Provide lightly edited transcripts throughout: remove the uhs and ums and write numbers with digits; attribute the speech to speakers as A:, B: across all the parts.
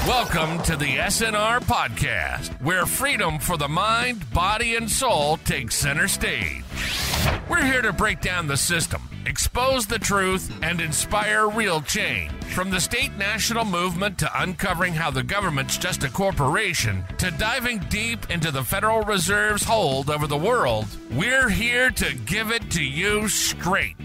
A: Welcome to the SNR podcast, where freedom for the mind, body, and soul takes center stage. We're here to break down the system, expose the truth, and inspire real change. From the state-national movement to uncovering how the government's just a corporation, to diving deep into the Federal Reserve's hold over the world, we're here to give it to you straight.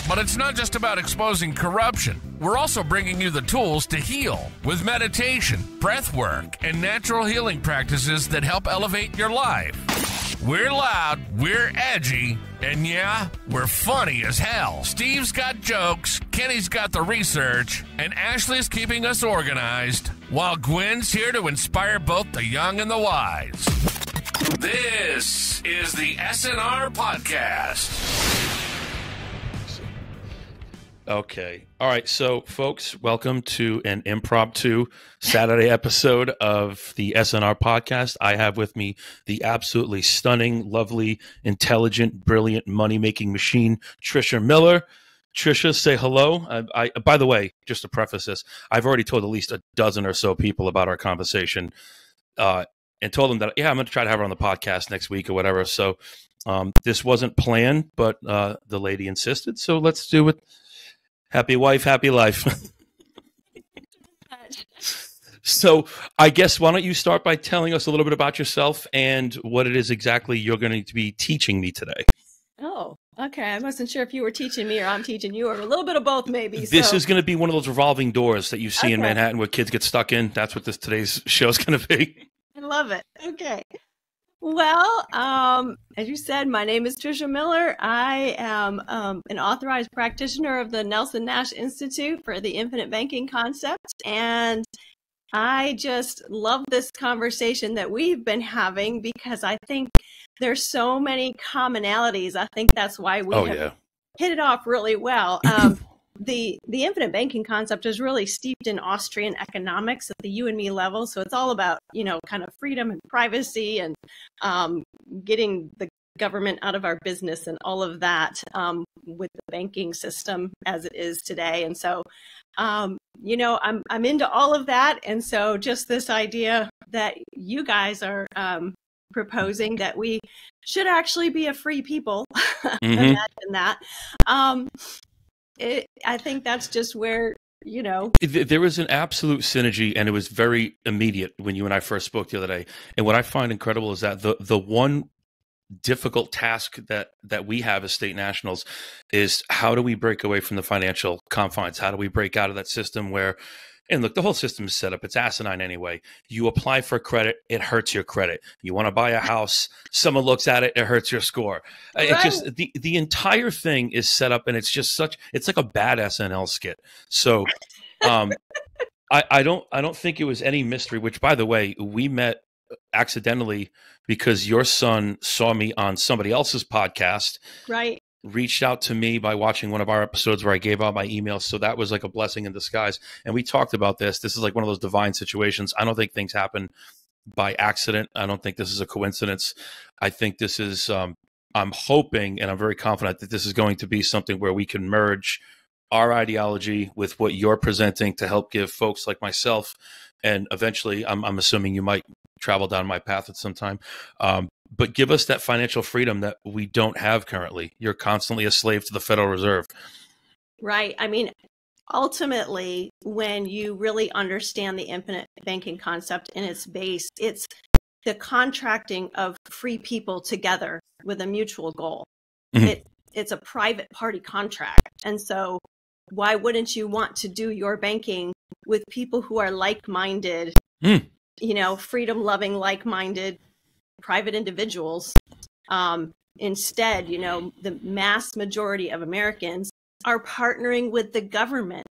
A: But it's not just about exposing corruption. We're also bringing you the tools to heal with meditation, breath work, and natural healing practices that help elevate your life. We're loud, we're edgy, and yeah, we're funny as hell. Steve's got jokes, Kenny's got the research, and Ashley's keeping us organized, while Gwen's here to inspire both the young and the wise. This is the SNR podcast.
B: Okay. All right. So, folks, welcome to an impromptu Saturday episode of the SNR podcast. I have with me the absolutely stunning, lovely, intelligent, brilliant, money-making machine, Tricia Miller. Tricia, say hello. By the way, just to preface this, I've already told at least a dozen or so people about our conversation and told them that, yeah, I'm going to try to have her on the podcast next week or whatever. So this wasn't planned, but the lady insisted. So let's do it. Happy wife, happy life. So I guess why don't you start by telling us a little bit about yourself and what it is exactly you're going to be teaching me today.
C: Oh, okay. I wasn't sure if you were teaching me or I'm teaching you or a little bit of both maybe.
B: This is going to be one of those revolving doors that you see in Manhattan where kids get stuck in. That's what today's show is going to be.
C: I love it. Okay. Well, as you said, my name is Tricia Miller. I am an authorized practitioner of the Nelson Nash Institute for the Infinite Banking Concept. And I just love this conversation that we've been having because I think there's so many commonalities. I think that's why we hit it off really well. The infinite banking concept is really steeped in Austrian economics at the you and me level. So it's all about, kind of freedom and privacy and getting the government out of our business and all of that with the banking system as it is today. And so, I'm into all of that. And so just this idea that you guys are proposing that we should actually be a free people, imagine that. I think that's just where,
B: There was an absolute synergy, and it was very immediate when you and I first spoke the other day. And what I find incredible is that the one difficult task that we have as state nationals is how do we break away from the financial confines? How do we break out of that system where, and look, the whole system is set up. It's asinine anyway. You apply for credit, it hurts your credit. You want to buy a house, someone looks at it, it hurts your score. Right. It's just the entire thing is set up, and it's just it's like a bad SNL skit. So I don't think it was any mystery, which, by the way, we met accidentally because your son saw me on somebody else's podcast.
C: Right.
B: Reached out to me by watching one of our episodes where I gave out my emails. So that was like a blessing in disguise. And we talked about this. This is like one of those divine situations. I don't think things happen by accident. I don't think this is a coincidence. I think this is, I'm hoping, and I'm very confident that this is going to be something where we can merge our ideology with what you're presenting to help give folks like myself. And eventually, I'm assuming you might travel down my path at some time. But give us that financial freedom that we don't have currently. You're constantly a slave to the Federal Reserve.
C: Right. I mean, ultimately, when you really understand the infinite banking concept in its base, it's the contracting of free people together with a mutual goal. Mm-hmm. It's a private party contract. And so why wouldn't you want to do your banking with people who are like-minded, freedom-loving, like-minded private individuals? Instead, the mass majority of Americans are partnering with the government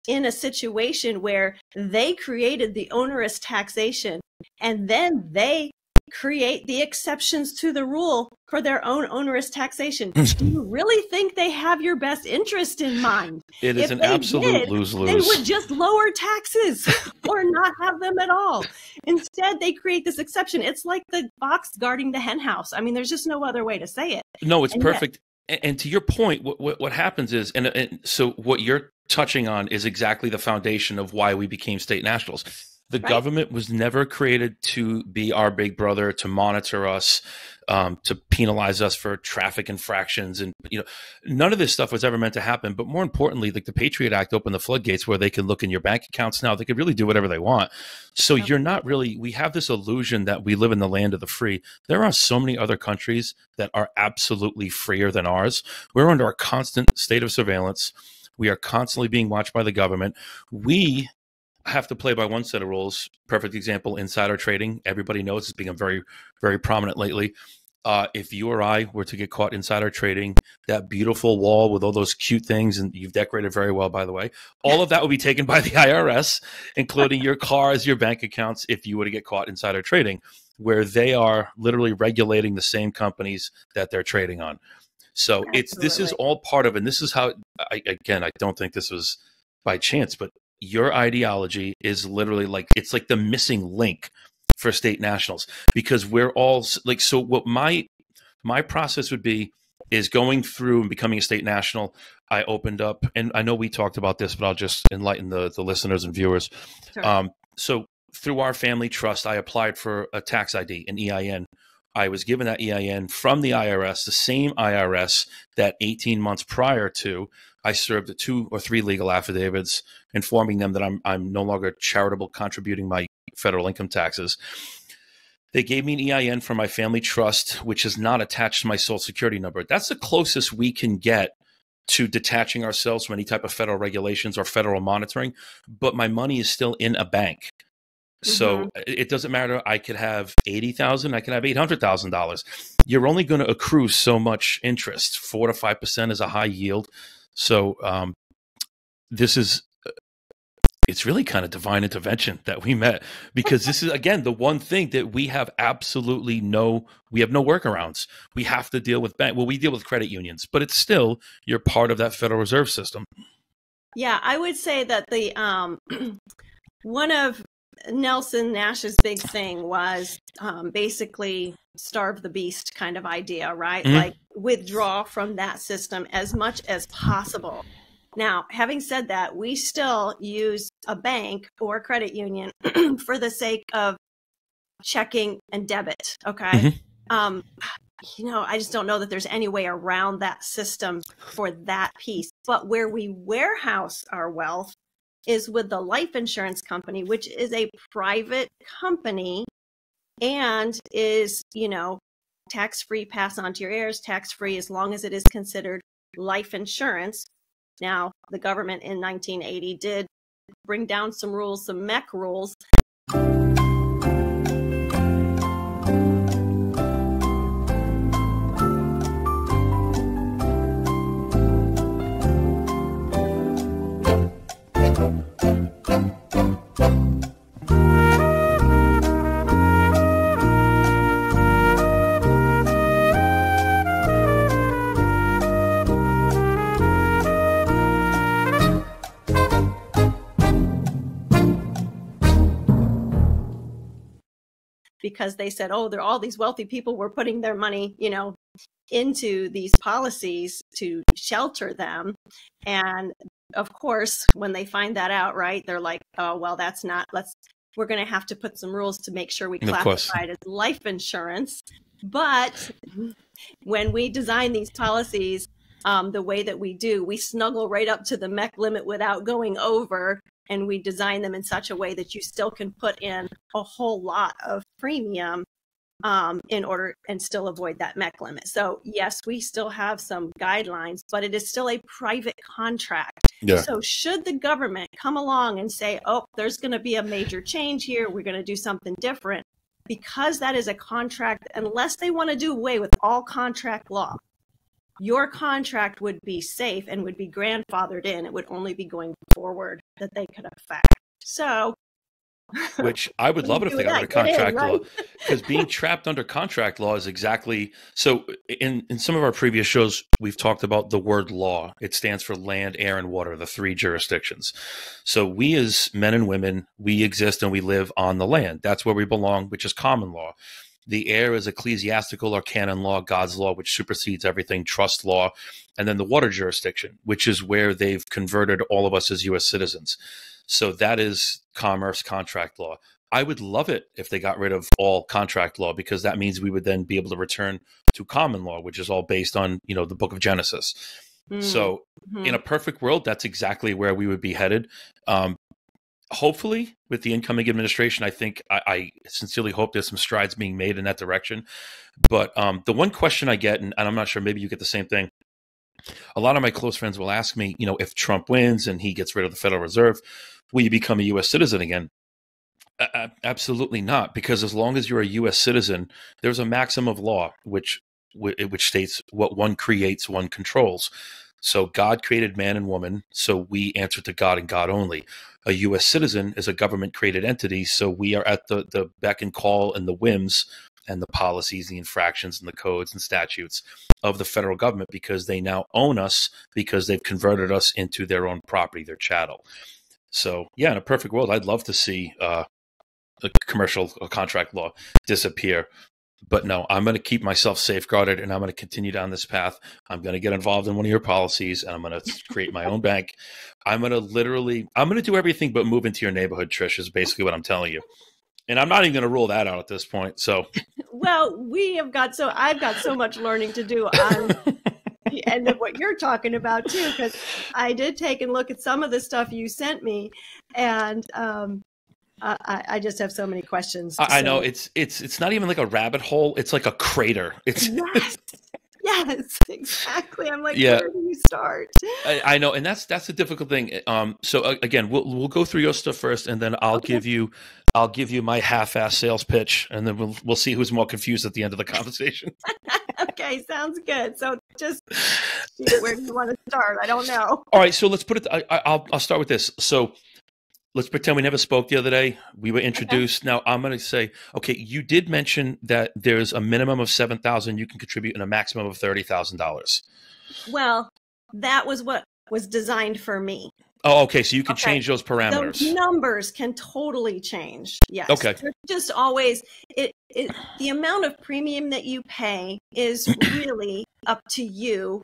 C: in a situation where they created the onerous taxation and then they create the exceptions to the rule for their own onerous taxation. Do you really think they have your best interest in mind?
B: It is an absolute lose-lose.
C: They would just lower taxes or not have them at all. Instead, they create this exception. It's like the fox guarding the hen house. I mean, there's just no other way to say it.
B: No, it's perfect. And to your point, what happens is, and so what you're touching on is exactly the foundation of why we became state nationals. The government was never created to be our big brother, to monitor us, to penalize us for traffic infractions. And, none of this stuff was ever meant to happen. But more importantly, like the Patriot Act opened the floodgates where they can look in your bank accounts now. They could really do whatever they want. So you're not really, we have this illusion that we live in the land of the free. There are so many other countries that are absolutely freer than ours. We're under a constant state of surveillance. We are constantly being watched by the government. We have to play by one set of rules. Perfect example, insider trading. Everybody knows it's become very, very prominent lately. If you or I were to get caught insider trading, that beautiful wall with all those cute things, and you've decorated very well, by the way, all of that would be taken by the IRS, including your cars, your bank accounts, if you were to get caught insider trading, where they are literally regulating the same companies that they're trading on. So this is all part of it. And this is how, I don't think this was by chance, but your ideology is literally it's like the missing link for state nationals, because we're all like, so what my process would be is going through and becoming a state national. I opened up, and I know we talked about this, but I'll just enlighten the listeners and viewers. Sure. So through our family trust, I applied for a tax ID, an EIN. I was given that EIN from the IRS, the same IRS that 18 months prior to, I served 2 or 3 legal affidavits informing them that I'm no longer charitable contributing my federal income taxes. They gave me an EIN from my family trust, which is not attached to my social security number. That's the closest we can get to detaching ourselves from any type of federal regulations or federal monitoring, but my money is still in a bank. So it doesn't matter. I could have $80,000. I could have $800,000. You're only going to accrue so much interest. 4 to 5% is a high yield. So it's really kind of divine intervention that we met, because this is, again, the one thing that we have absolutely no workarounds. We have to deal with we deal with credit unions, but it's still, you're part of that Federal Reserve System.
C: Yeah, I would say that the one of Nelson Nash's big thing was basically starve the beast kind of idea, right? Mm-hmm. Like withdraw from that system as much as possible. Now, having said that, we still use a bank or a credit union for the sake of checking and debit. Okay. Mm-hmm. I just don't know that there's any way around that system for that piece. But where we warehouse our wealth is with the life insurance company, which is a private company and is, tax-free, pass on to your heirs, tax-free as long as it is considered life insurance. Now, the government in 1980 did bring down some rules, some MEC rules. Because they said, there are all these wealthy people were putting their money, into these policies to shelter them. And of course, when they find that out, right, they're like, oh, well, that's not, we're going to have to put some rules to make sure we classify it as life insurance. But when we design these policies, the way that we do, we snuggle right up to the MEC limit without going over. And we design them in such a way that you still can put in a whole lot of premium in order and still avoid that MEC limit. So yes, we still have some guidelines, but it is still a private contract. Yeah. So should the government come along and say, there's going to be a major change here, we're going to do something different, because that is a contract, unless they want to do away with all contract law, your contract would be safe and would be grandfathered in. It would only be going forward that they could affect. So,
B: which I would love it if they got rid of contract law, because being trapped under contract law is exactly so. In some of our previous shows, we've talked about the word law. It stands for land, air, and water, the 3 jurisdictions. So we as men and women, we exist and we live on the land. That's where we belong, which is common law. The air is ecclesiastical or canon law, God's law, which supersedes everything, trust law. And then the water jurisdiction, which is where they've converted all of us as U.S. citizens. So that is commerce, contract law. I would love it if they got rid of all contract law, because that means we would then be able to return to common law, which is all based on, the book of Genesis. So in a perfect world, that's exactly where we would be headed. Hopefully, with the incoming administration, I think I sincerely hope there's some strides being made in that direction. But the one question I get, and I'm not sure, maybe you get the same thing. A lot of my close friends will ask me, if Trump wins and he gets rid of the Federal Reserve, will you become a U.S. citizen again? Absolutely not, because as long as you're a U.S. citizen, there's a maxim of law, which states what one creates, one controls. So God created man and woman, so we answer to God and God only. A U.S. citizen is a government-created entity, so we are at the beck and call and the whims and the policies, the infractions, and the codes and statutes of the federal government, because they now own us, because they've converted us into their own property, their chattel. So, yeah, in a perfect world, I'd love to see a commercial contract law disappear. But no, I'm going to keep myself safeguarded, and I'm going to continue down this path. I'm going to get involved in one of your policies, and I'm going to create my own bank. I'm going to do everything but move into your neighborhood, Trish, is basically what I'm telling you. And I'm not even going to rule that out at this point. So,
C: well, I've got so much learning to do on the end of what you're talking about too, because I did take a look at some of the stuff you sent me, and I just have so many questions.
B: I know it's not even like a rabbit hole. It's like a crater.
C: Yes, exactly. I'm like,
B: yeah.
C: Where do you start?
B: I know, and that's the difficult thing. So again, we'll go through your stuff first, and then I'll give you my half-ass sales pitch, and then we'll see who's more confused at the end of the conversation.
C: Okay, sounds good. So just where do you want to start? I don't know.
B: All right, so let's put it. I'll start with this. So let's pretend we never spoke the other day. We were introduced. Okay. Now I'm going to say, okay, you did mention that there's a minimum of $7,000 you can contribute and a maximum of $30,000.
C: Well, that was what was designed for me.
B: Oh, okay. So you can change those parameters.
C: Those numbers can totally change. Yes.
B: Okay.
C: There's just always the amount of premium that you pay is really up to you.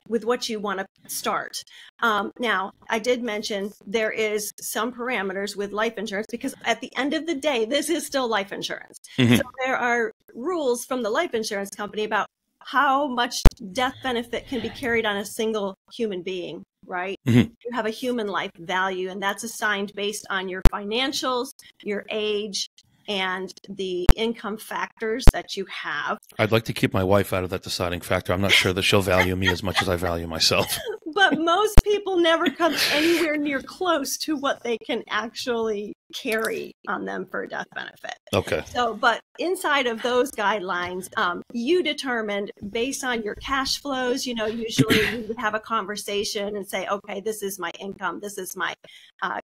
C: With what you want to start. Now, I did mention there is some parameters with life insurance, because at the end of the day, this is still life insurance. Mm-hmm. So there are rules from the life insurance company about how much death benefit can be carried on a single human being, right? Mm-hmm. You have a human life value, and that's assigned based on your financials, your age, and the income factors that you have.
B: I'd like to keep my wife out of that deciding factor. I'm not sure that she'll value me as much as I value myself.
C: But most people never come anywhere near close to what they can actually carry on them for a death benefit.
B: Okay.
C: So, but inside of those guidelines, you determined based on your cash flows, usually we would have a conversation and say, okay, this is my income. This is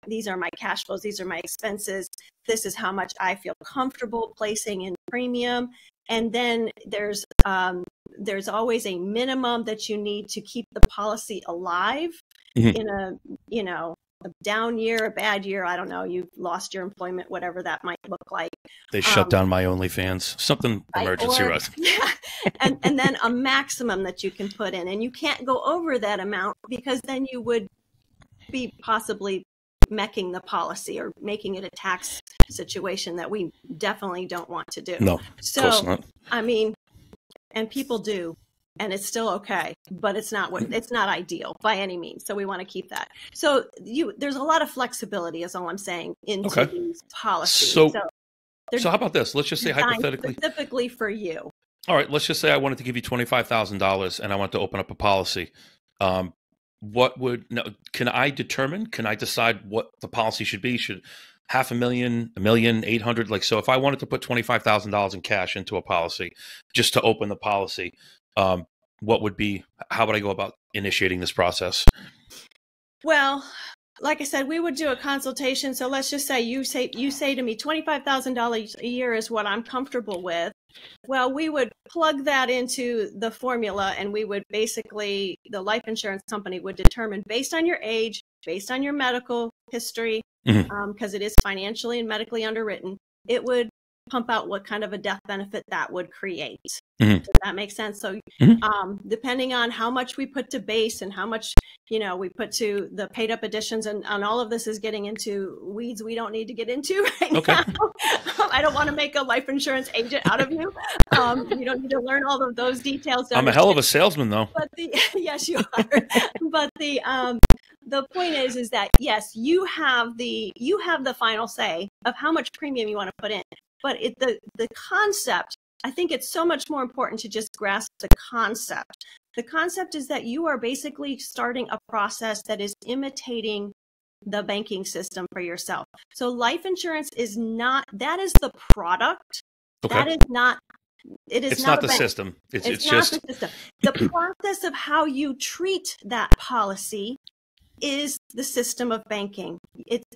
C: these are my cash flows. These are my expenses. This is how much I feel comfortable placing in premium. And then there's always a minimum that you need to keep the policy alive in a down year, a bad year. I don't know. You've lost your employment, whatever that might look like.
B: They shut down my OnlyFans. Something emergency, right?
C: Yeah. And then a maximum that you can put in, and you can't go over that amount, because then you would be possibly mecking the policy or making it a tax situation that we definitely don't want to do.
B: No, of course not.
C: I mean, and people do, and it's still okay, but it's not ideal by any means. So we want to keep that. So there's a lot of flexibility, is all I'm saying, into these policies.
B: So how about this? Let's just say hypothetically,
C: specifically for you.
B: All right, let's just say I wanted to give you $25,000 and I want to open up a policy. Can I decide what the policy should be? Should $500,000, $1 million, 800? Like, so if I wanted to put $25,000 in cash into a policy just to open the policy, how would I go about initiating this process?
C: Well, like I said, we would do a consultation. So let's just say you say to me, $25,000 a year is what I'm comfortable with. Well, we would plug that into the formula, and we would basically, the life insurance company would determine, based on your age, based on your medical history, because it is financially and medically underwritten, it would pump out what kind of a death benefit that would create.
B: Mm-hmm.
C: Does that make sense? So
B: Mm-hmm.
C: depending on how much we put to base and how much, we put to the paid up additions, and all of this is getting into weeds we don't need to get into right
B: Okay.
C: now. I don't want to make a life insurance agent out of you. You don't need to learn all of those details.
B: I'm a hell of a salesman, though.
C: But yes, you are. But the point is that yes, you have the final say of how much premium you want to put in. But the concept, I think it's so much more important to just grasp the concept. The concept is that you are basically starting a process that is imitating the banking system for yourself. So life insurance is not, that is the product.
B: Okay.
C: That is not,
B: it's not the system. It's
C: not
B: just
C: the system. The process of how you treat that policy is the system of banking.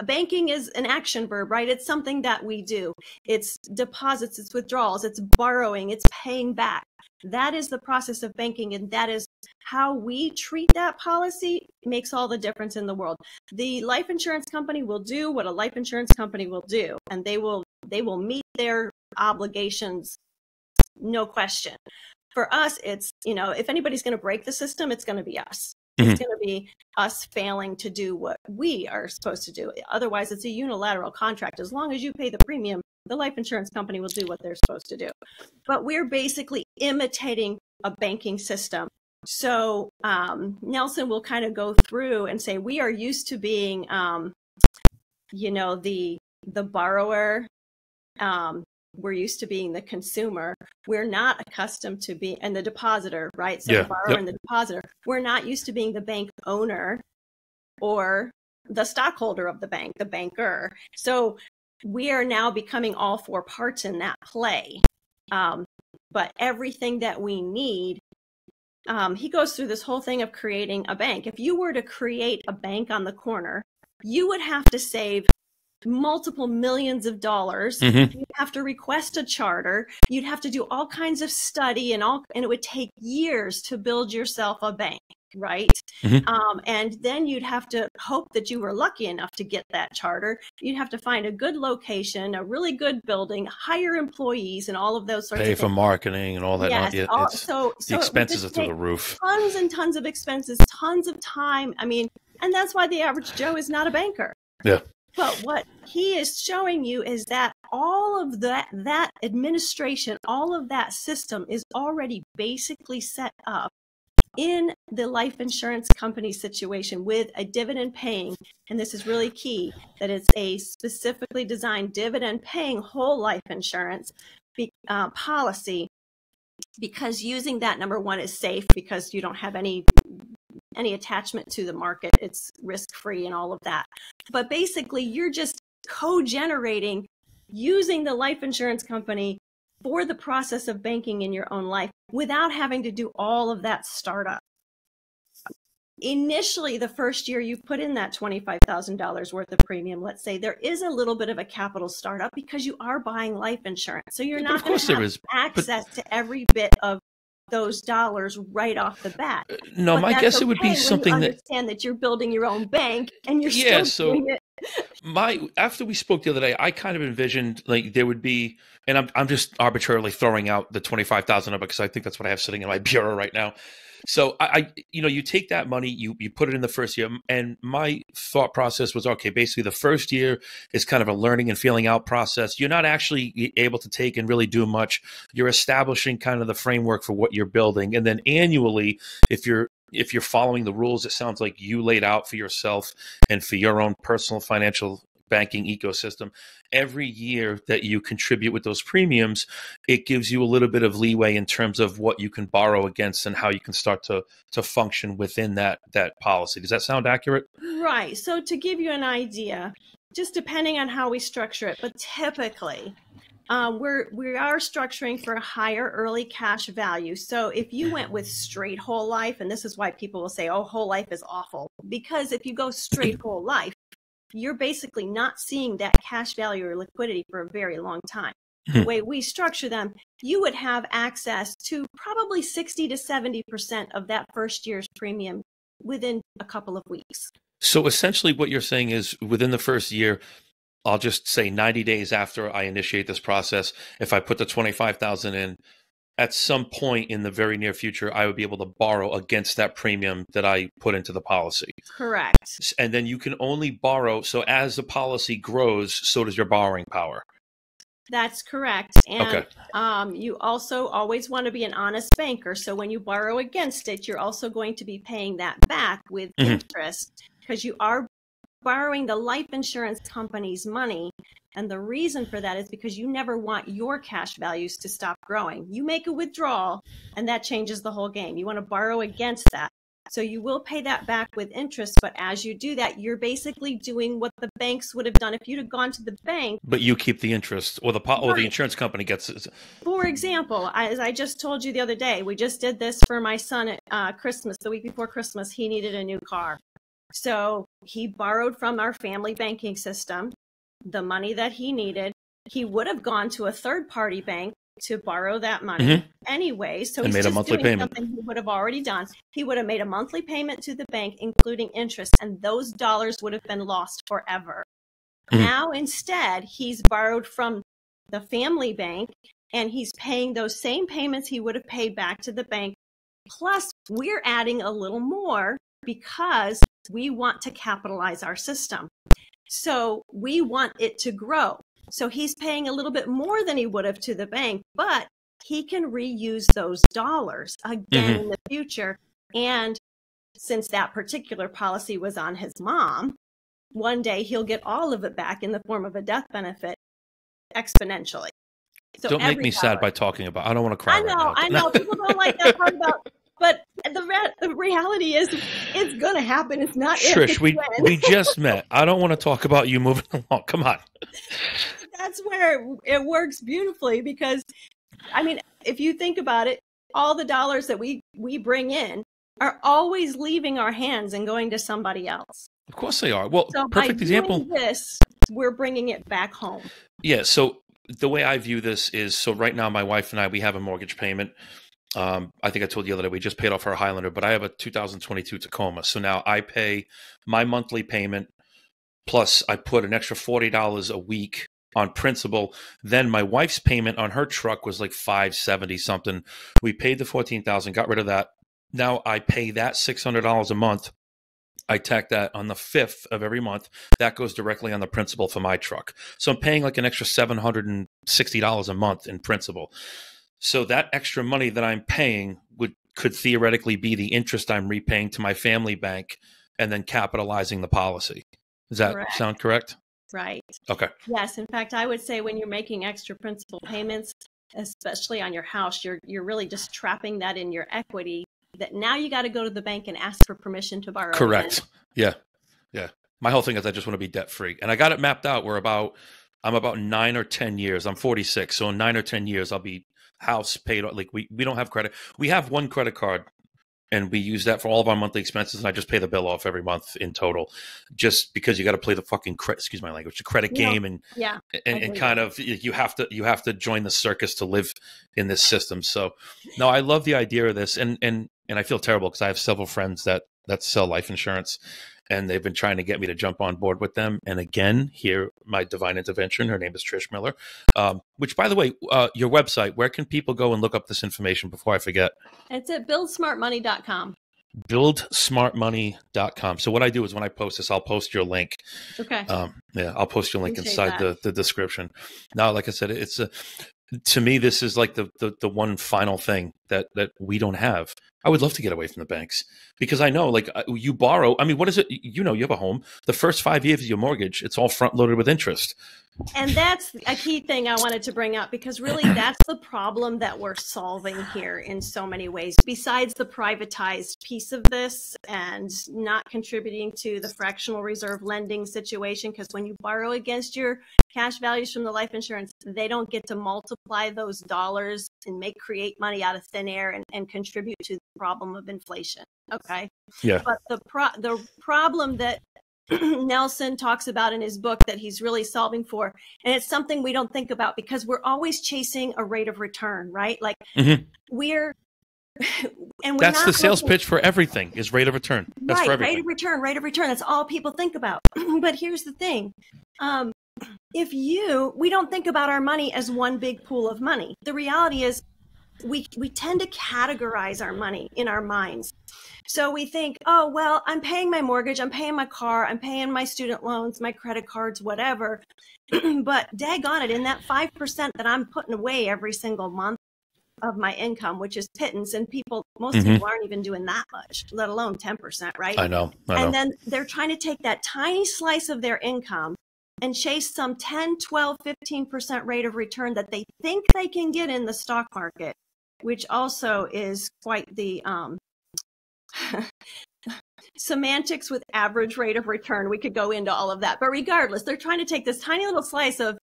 C: Banking is an action verb, right? It's something that we do. It's deposits, it's withdrawals, it's borrowing, it's paying back. That is the process of banking, and that is how we treat that policy makes all the difference in the world. The life insurance company will do what a life insurance company will do, and they will meet their obligations, no question. For us, it's, if anybody's going to break the system, it's going to be us.
B: Mm-hmm.
C: It's going to be us failing to do what we are supposed to do. Otherwise, it's a unilateral contract. As long as you pay the premium, the life insurance company will do what they're supposed to do. But we're basically imitating a banking system. So Nelson will kind of go through and say, we are used to being, the borrower. We're used to being the consumer. We're not accustomed to being, and the depositor, right? So the borrower and the depositor. We're not used to being the bank owner or the stockholder of the bank, the banker. So we are now becoming all four parts in that play. But everything that we need, he goes through this whole thing of creating a bank. If you were to create a bank on the corner, you would have to save multiple millions of dollars.
B: Mm-hmm.
C: You'd have to request a charter. You'd have to do all kinds of study and it would take years to build yourself a bank, right?
B: Mm-hmm.
C: And then you'd have to hope that you were lucky enough to get that charter. You'd have to find a good location, a really good building, hire employees, and all of those sorts of things.
B: Pay for marketing and all that.
C: Yes,
B: so the expenses are through the roof.
C: Tons and tons of expenses, tons of time. I mean, and that's why the average Joe is not a banker.
B: Yeah.
C: But what he is showing you is that all of that administration, all of that system is already basically set up in the life insurance company situation with a dividend paying, and this is really key, that it's a specifically designed dividend paying whole life insurance policy, because using that, number one, is safe because you don't have any attachment to the market. It's risk-free and all of that. But basically, you're just co-generating using the life insurance company for the process of banking in your own life without having to do all of that startup. Initially, the first year you put in that $25,000 worth of premium, let's say, there is a little bit of a capital startup because you are buying life insurance. So you're not going to have access to every bit of those dollars right off the bat.
B: No, but my guess it would be something
C: that understand that you're building your own bank and you're still doing it.
B: After we spoke the other day, I kind of envisioned like there would be, and I'm just arbitrarily throwing out the $25,000 number because I think that's what I have sitting in my bureau right now. So you take that money, you put it in the first year, and my thought process was, okay, basically the first year is kind of a learning and feeling out process. You're not actually able to take and really do much. You're establishing kind of the framework for what you're building. And then annually, if you're following the rules, it sounds like you laid out for yourself and for your own personal financial banking ecosystem, every year that you contribute with those premiums, it gives you a little bit of leeway in terms of what you can borrow against and how you can start to function within that policy. Does that sound accurate?
C: Right. So to give you an idea, just depending on how we structure it, but typically we are structuring for a higher early cash value. So if you went with straight whole life, and this is why people will say, oh, whole life is awful, because if you go straight whole life, you're basically not seeing that cash value or liquidity for a very long time. The way we structure them, you would have access to probably 60 to 70% of that first year's premium within a couple of weeks.
B: So essentially what you're saying is within the first year, I'll just say 90 days after I initiate this process, if I put the 25,000 in, at some point in the very near future, I would be able to borrow against that premium that I put into the policy.
C: Correct.
B: And then you can only borrow. So as the policy grows, so does your borrowing power.
C: That's correct. And you also always want to be an honest banker. So when you borrow against it, you're also going to be paying that back with interest, because you are borrowing the life insurance company's money. And the reason for that is because you never want your cash values to stop growing. You make a withdrawal and that changes the whole game. You want to borrow against that. So you will pay that back with interest. But as you do that, you're basically doing what the banks would have done if you'd have gone to the bank.
B: But you keep the interest, or the insurance company gets it.
C: For example, as I just told you the other day, we just did this for my son at Christmas. The week before Christmas, he needed a new car. So he borrowed from our family banking system the money that he needed. He would have gone to a third-party bank to borrow that money anyway. So he's
B: made a
C: just
B: monthly
C: doing
B: payment.
C: something he would have already done. He would have made a monthly payment to the bank, including interest, and those dollars would have been lost forever. Now, instead, he's borrowed from the family bank, and he's paying those same payments he would have paid back to the bank. Plus, we're adding a little more because we want to capitalize our system. So we want it to grow. So he's paying a little bit more than he would have to the bank, but he can reuse those dollars again in the future. And since that particular policy was on his mom, one day he'll get all of it back in the form of a death benefit exponentially. So
B: don't make me sad by talking about. I don't want to cry.
C: I know. People don't like that part about. But the reality is, it's going to happen. It's not
B: Trish,
C: if,
B: we just met. I don't want to talk about you moving along. Come on.
C: That's where it works beautifully because, I mean, if you think about it, all the dollars that we bring in are always leaving our hands and going to somebody else.
B: Of course they are. Well,
C: so
B: perfect example.
C: This, we're bringing it back home.
B: Yeah. So the way I view this is, so right now, my wife and I, we have a mortgage payment. I think I told you the other day, we just paid off our Highlander, but I have a 2022 Tacoma. So now I pay my monthly payment, plus I put an extra $40 a week on principal. Then my wife's payment on her truck was like $570 something. We paid the $14,000, got rid of that. Now I pay that $600 a month. I tack that on the 5th of every month. That goes directly on the principal for my truck. So I'm paying like an extra $760 a month in principal. So that extra money that I'm paying could theoretically be the interest I'm repaying to my family bank and then capitalizing the policy. Does that sound correct?
C: Right.
B: Okay.
C: Yes. In fact, I would say when you're making extra principal payments, especially on your house, you're really just trapping that in your equity that now you got to go to the bank and ask for permission to borrow.
B: Correct. Again. Yeah. My whole thing is I just want to be debt free. And I got it mapped out. I'm about 9 or 10 years. I'm 46. So in 9 or 10 years, I'll be house paid. Like we don't have credit. We have one credit card and we use that for all of our monthly expenses. And I just pay the bill off every month in total, just because you got to play the fucking excuse my language, the credit game. And kind of, you have to join the circus to live in this system. So no, I love the idea of this. And I feel terrible because I have several friends that sell life insurance. And they've been trying to get me to jump on board with them. And again, here, my divine intervention, her name is Tricia Miller, which, by the way, your website, where can people go and look up this information before I forget? It's
C: at buildsmartmoney.com.
B: Buildsmartmoney.com. So what I do is when I post this, I'll post your link.
C: Okay.
B: I'll post your link inside the description. Now, like I said, it's to me, this is like the one final thing that we don't have. I would love to get away from the banks because I know, like, you borrow. I mean, what is it? You have a home. The first 5 years of your mortgage, it's all front loaded with interest.
C: And that's a key thing I wanted to bring up because really that's the problem that we're solving here in so many ways. Besides the privatized piece of this and not contributing to the fractional reserve lending situation, because when you borrow against your cash values from the life insurance, they don't get to multiply those dollars and create money out of thin air and contribute to the problem of inflation. Okay.
B: Yeah.
C: But the problem that Nelson talks about in his book that he's really solving for, and it's something we don't think about because we're always chasing a rate of return, right? Like we're
B: that's the sales pitch for everything is rate of return. That's
C: right,
B: for everything.
C: Rate of return. That's all people think about. But here's the thing. we don't think about our money as one big pool of money. The reality is we tend to categorize our money in our minds. So we think, oh, well, I'm paying my mortgage, I'm paying my car, I'm paying my student loans, my credit cards, whatever. But daggone it, in that 5% that I'm putting away every single month of my income, which is pittance, and most people aren't even doing that much, let alone 10%, right?
B: I know.
C: And then they're trying to take that tiny slice of their income and chase some 10, 12, 15% rate of return that they think they can get in the stock market, which also is quite the semantics with average rate of return. We could go into all of that. But regardless, they're trying to take this tiny little slice of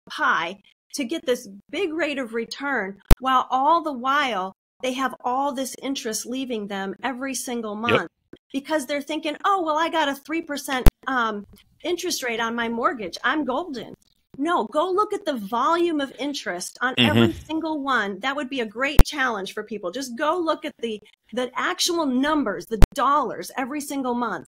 C: pie to get this big rate of return, while all the while they have all this interest leaving them every single month because they're thinking, oh, well, I got a 3% interest rate on my mortgage. I'm golden. No, go look at the volume of interest on every single one. That would be a great challenge for people. Just go look at the actual numbers, the dollars every single month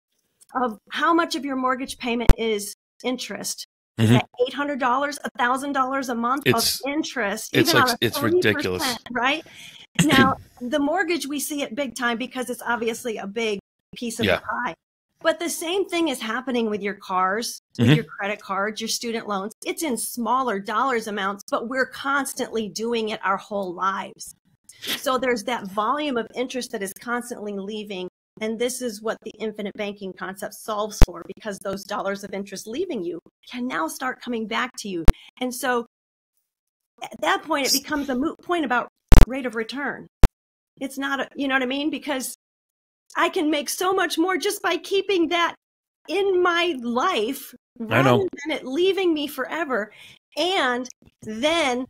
C: of how much of your mortgage payment is interest. Is that $800, $1,000 a month of interest?
B: It's ridiculous,
C: right? Now, the mortgage, we see it big time because it's obviously a big piece of the pie. But the same thing is happening with your cars, with your credit cards, your student loans. It's in smaller dollars amounts, but we're constantly doing it our whole lives. So there's that volume of interest that is constantly leaving. And this is what the infinite banking concept solves for, because those dollars of interest leaving you can now start coming back to you. And so at that point, it becomes a moot point about rate of return. It's not, you know what I mean? Because I can make so much more just by keeping that in my life rather than it leaving me forever. And then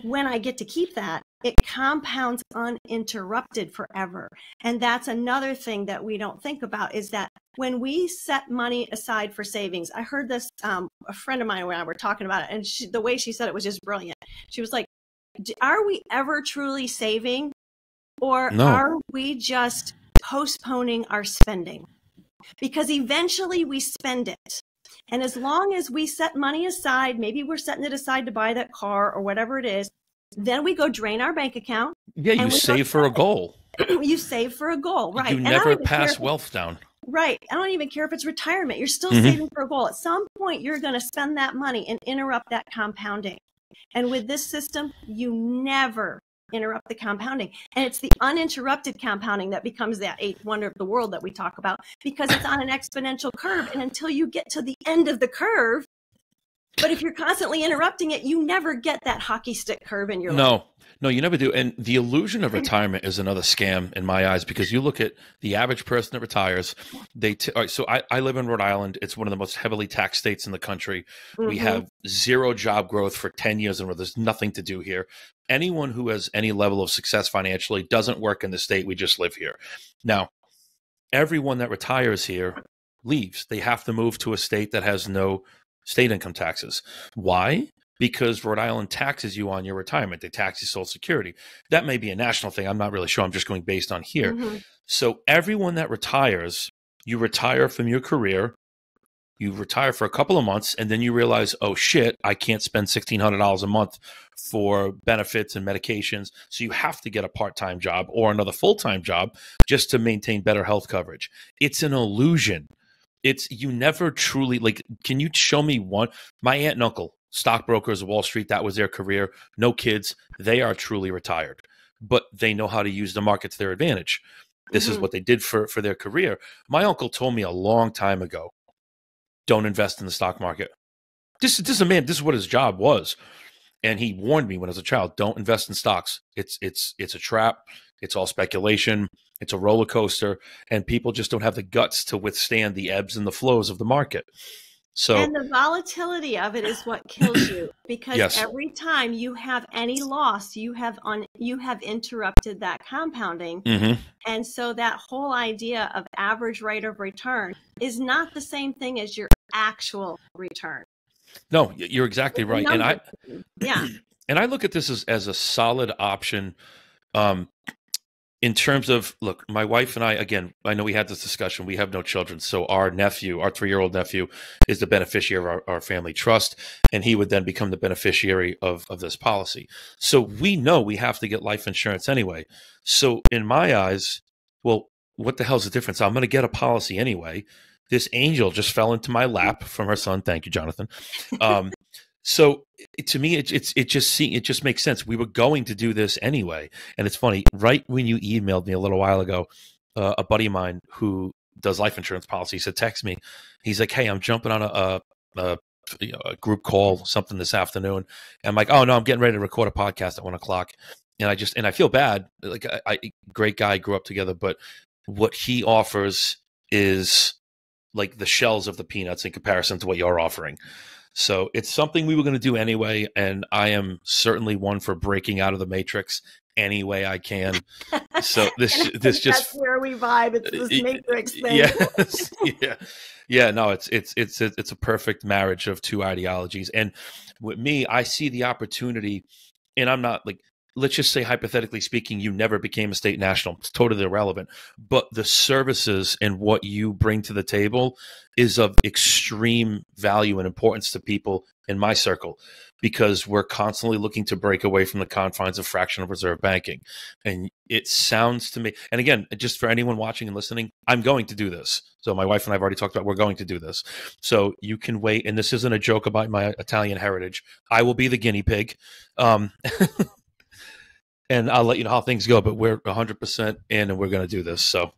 C: when I get to keep that, it compounds uninterrupted forever. And that's another thing that we don't think about, is that when we set money aside for savings, I heard this, a friend of mine when I were talking about it, and the way she said it was just brilliant. She was like, are we ever truly saving, or are we just postponing our spending? Because eventually we spend it. And as long as we set money aside, maybe we're setting it aside to buy that car or whatever it is, then we go drain our bank account.
B: Yeah, you save for a goal.
C: You save for a goal, right?
B: You never pass wealth down.
C: Right. I don't even care if it's retirement. You're still saving for a goal. At some point, you're going to spend that money and interrupt that compounding. And with this system, you never interrupt the compounding. And it's the uninterrupted compounding that becomes that eighth wonder of the world that we talk about, because it's on an exponential curve. And until you get to the end of the curve, but if you're constantly interrupting it, you never get that hockey stick curve in your life.
B: No, you never do. And the illusion of retirement is another scam in my eyes, because you look at the average person that retires. All right, so I live in Rhode Island. It's one of the most heavily taxed states in the country. We have zero job growth for 10 years in a row. There's nothing to do here. Anyone who has any level of success financially doesn't work in the state. We just live here. Now, everyone that retires here leaves. They have to move to a state that has no state income taxes. Why? Because Rhode Island taxes you on your retirement. They tax you Social Security. That may be a national thing. I'm not really sure. I'm just going based on here. So everyone that retires, you retire from your career, you retire for a couple of months, and then you realize, oh shit, I can't spend $1,600 a month for benefits and medications. So you have to get a part-time job or another full-time job just to maintain better health coverage. It's an illusion. You never truly, like, can you show me one? My aunt and uncle, stockbrokers, Wall Street, that was their career. No kids. They are truly retired, but they know how to use the market to their advantage. This is what they did for their career. My uncle told me a long time ago, don't invest in the stock market. This is a man, this is what his job was. And he warned me when I was a child, don't invest in stocks. It's a trap. It's all speculation. It's a roller coaster, and people just don't have the guts to withstand the ebbs and the flows of the market. So,
C: and the volatility of it is what kills you, because every time you have any loss, you have interrupted that compounding. And so that whole idea of average rate of return is not the same thing as your actual return.
B: No, you're exactly right. And I look at this as a solid option. in terms of, look, my wife and I, again, I know we had this discussion. We have no children. So our nephew, our 3-year-old nephew, is the beneficiary of our family trust. And he would then become the beneficiary of this policy. So we know we have to get life insurance anyway. So in my eyes, well, what the hell's the difference? I'm going to get a policy anyway. This angel just fell into my lap from her son. Thank you, Jonathan. So to me, it just makes sense. We were going to do this anyway. And it's funny, right when you emailed me a little while ago, a buddy of mine who does life insurance policies had texted me. He's like, hey, I'm jumping on a group call, something this afternoon. And I'm like, oh no, I'm getting ready to record a podcast at 1:00. And I feel bad. Like, great guy, grew up together, but what he offers is like the shells of the peanuts in comparison to what you're offering. So it's something we were going to do anyway, and I am certainly one for breaking out of the matrix any way I can. So this just,
C: that's where we vibe. It's this matrix thing.
B: Yes, yeah. No, it's a perfect marriage of two ideologies. And with me, I see the opportunity, and I'm not like, let's just say hypothetically speaking, you never became a state national. It's totally irrelevant. But the services and what you bring to the table is of extreme value and importance to people in my circle, because we're constantly looking to break away from the confines of fractional reserve banking. And it sounds to me, and again, just for anyone watching and listening, I'm going to do this. So my wife and I have already talked about, we're going to do this. So you can wait. And this isn't a joke about my Italian heritage. I will be the guinea pig. And I'll let you know how things go, but we're 100% in, and we're going to do this. So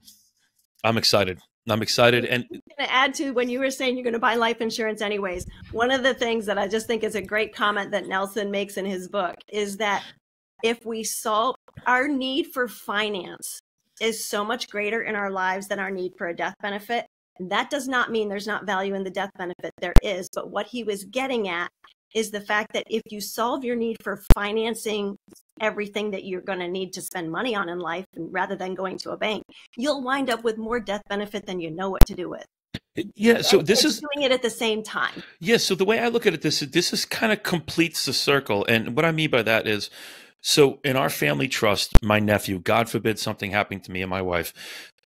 B: I'm excited. And
C: I'm going to add to when you were saying you're going to buy life insurance anyways. One of the things that I just think is a great comment that Nelson makes in his book is that if we solve our need for finance is so much greater in our lives than our need for a death benefit. And that does not mean there's not value in the death benefit. There is. But what he was getting at is the fact that if you solve your need for financing everything that you're going to need to spend money on in life, rather than going to a bank, you'll wind up with more death benefit than you know what to do with.
B: Yeah, so this is
C: doing it at the same time.
B: Yeah, so the way I look at it, this is kind of completes the circle. And what I mean by that is, so in our family trust, my nephew, God forbid something happened to me and my wife,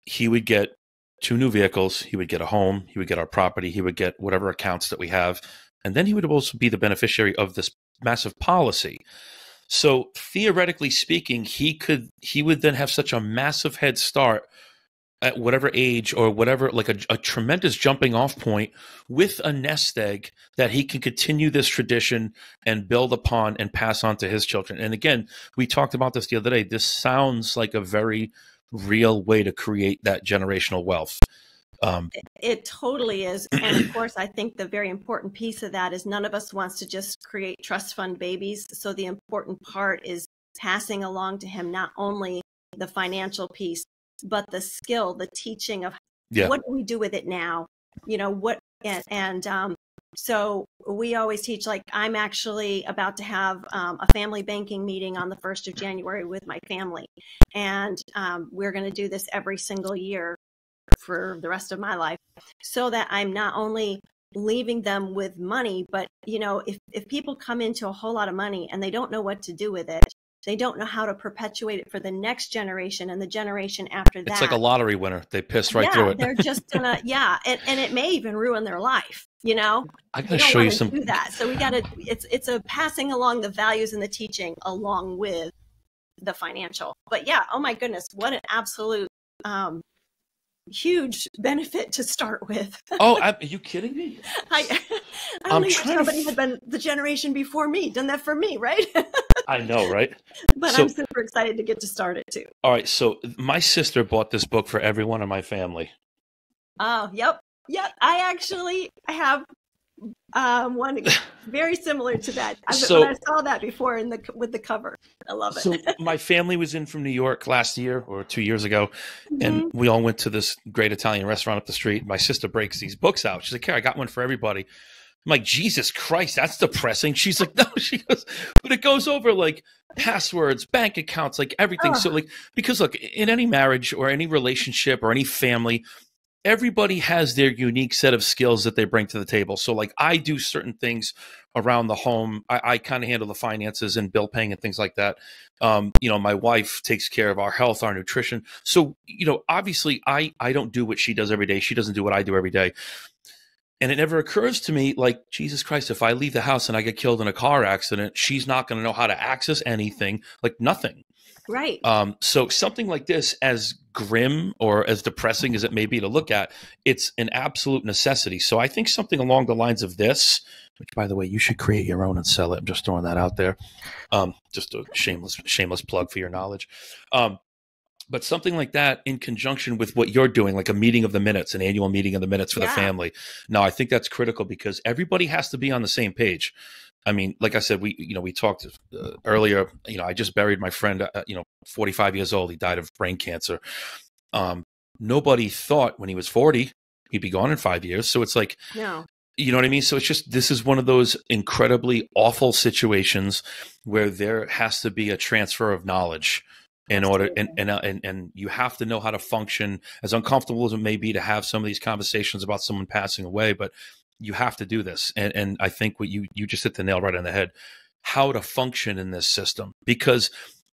B: he would get 2 new vehicles, he would get a home, he would get our property, he would get whatever accounts that we have, and then he would also be the beneficiary of this massive policy. So theoretically speaking, he would then have such a massive head start at whatever age or whatever, like a tremendous jumping off point with a nest egg that he can continue this tradition and build upon and pass on to his children. And again, we talked about this the other day. This sounds like a very real way to create that generational wealth.
C: It totally is. And of course, I think the very important piece of that is none of us wants to just create trust fund babies. So the important part is passing along to him not only the financial piece, but the skill, the teaching of what do we do with it now? You know, what, so we always teach, like, I'm actually about to have a family banking meeting on the 1st of January with my family. And we're going to do this every single year for the rest of my life, so that I'm not only leaving them with money, but, you know, if people come into a whole lot of money and they don't know what to do with it, they don't know how to perpetuate it for the next generation and the generation after that. It's
B: like a lottery winner. They piss right through it.
C: They're just gonna, and it may even ruin their life, you know?
B: I gotta show you some.
C: Do that. So we gotta, it's a passing along the values and the teaching along with the financial. But yeah, oh my goodness, what an absolute, huge benefit to start with.
B: Oh, are you kidding me?
C: I only wish somebody had been the generation before me, done that for me, right?
B: I know, right?
C: But I'm super excited to get to start it too.
B: All right, so my sister bought this book for everyone in my family.
C: Oh, yep. I have one very similar to that. I saw that before with the cover. I love it.
B: So my family was in from New York last year or 2 years ago, and we all went to this great Italian restaurant up the street. My sister breaks these books out. She's like, "Here, I got one for everybody." I'm like, Jesus Christ, that's depressing. She's like, no, she goes, but it goes over like passwords, bank accounts, like everything. So like, because look, in any marriage or any relationship or any family, everybody has their unique set of skills that they bring to the table. So like I do certain things around the home. I kind of handle the finances and bill paying and things like that. My wife takes care of our health, our nutrition. So, obviously I don't do what she does every day. She doesn't do what I do every day. And it never occurs to me, like, Jesus Christ, if I leave the house and I get killed in a car accident, she's not going to know how to access anything, like nothing.
C: Right.
B: So something like this, as grim or as depressing as it may be to look at, it's an absolute necessity. So I think something along the lines of this, which, by the way, you should create your own and sell it. I'm just throwing that out there. Just a shameless plug for your knowledge. But something like that in conjunction with what you're doing, like a meeting of the minutes, an annual meeting of the minutes for the family. Now, I think that's critical because everybody has to be on the same page. I mean, like I said, we talked earlier, I just buried my friend, 45 years old. He died of brain cancer. Nobody thought when he was 40, he'd be gone in 5 years. So it's like,
C: no.
B: You know what I mean? So it's just, this is one of those incredibly awful situations where there has to be a transfer of knowledge in order, and you have to know how to function, as uncomfortable as it may be to have some of these conversations about someone passing away, but you have to do this. And I think what you just hit the nail right on the head, how to function in this system, because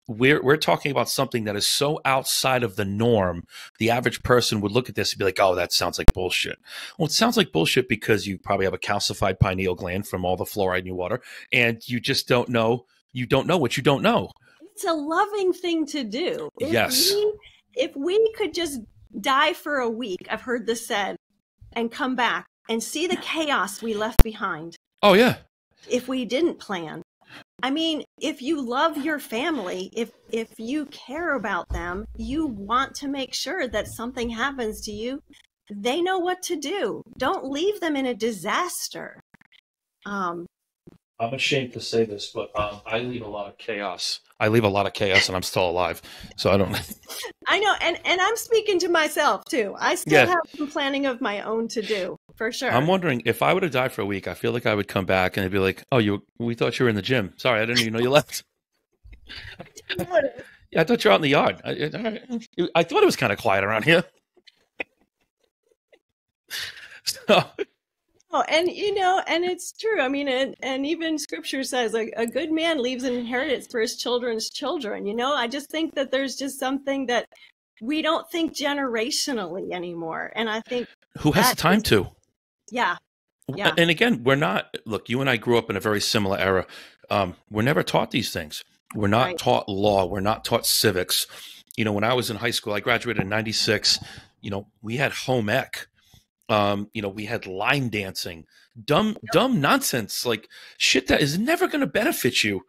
B: we're talking about something that is so outside of the norm. The average person would look at this and be like, oh, that sounds like bullshit. Well, it sounds like bullshit because you probably have a calcified pineal gland from all the fluoride in your water, and you just don't know. You don't know what you don't know.
C: It's a loving thing to do. If we could just die for a week, I've heard this said, and come back and see the chaos we left behind.
B: Oh, yeah.
C: If we didn't plan. I mean, if you love your family, if you care about them, you want to make sure that something happens to you, they know what to do. Don't leave them in a disaster.
B: I'm ashamed to say this, but I leave a lot of chaos. And I'm still alive. So I don't.
C: I know. And I'm speaking to myself, too. I still have some planning of my own to do, for sure.
B: I'm wondering, if I were to die for a week, I feel like I would come back and it'd be like, oh, we thought you were in the gym. Sorry, I didn't even know you left. Yeah, I thought you were out in the yard. I thought it was kind of quiet around here. So.
C: Oh, and and it's true. I mean, and even Scripture says like a good man leaves an inheritance for his children's children. I just think that there's just something that we don't think generationally anymore, and I think
B: who has the time to?
C: Yeah.
B: And again, we're not. Look, you and I grew up in a very similar era. We're never taught these things. We're not taught law. We're not taught civics. When I was in high school, I graduated in '96. We had home ec. We had line dancing, dumb nonsense, like shit that is never going to benefit you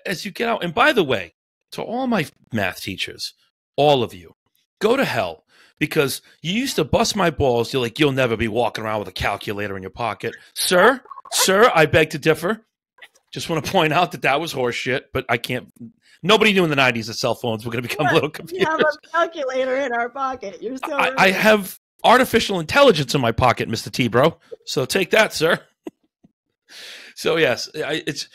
B: as you get out. And by the way, to all my math teachers, all of you, go to hell, because you used to bust my balls. You're like, you'll never be walking around with a calculator in your pocket. Sir, I beg to differ. Just want to point out that was horse shit, but I can't. Nobody knew in the 90s that cell phones were going to become little computers.
C: We have a calculator in our pocket. You're so
B: I have artificial intelligence in my pocket, Mr. T, bro. So take that, sir. So yes, it's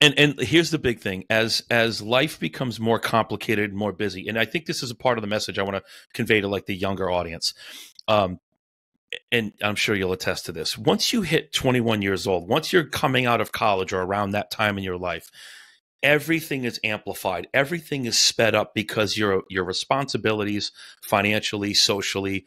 B: and here's the big thing: as life becomes more complicated, more busy, and I think this is a part of the message I want to convey to like the younger audience. And I'm sure you'll attest to this. Once you hit 21 years old, once you're coming out of college or around that time in your life, everything is amplified. Everything is sped up because your responsibilities, financially, socially,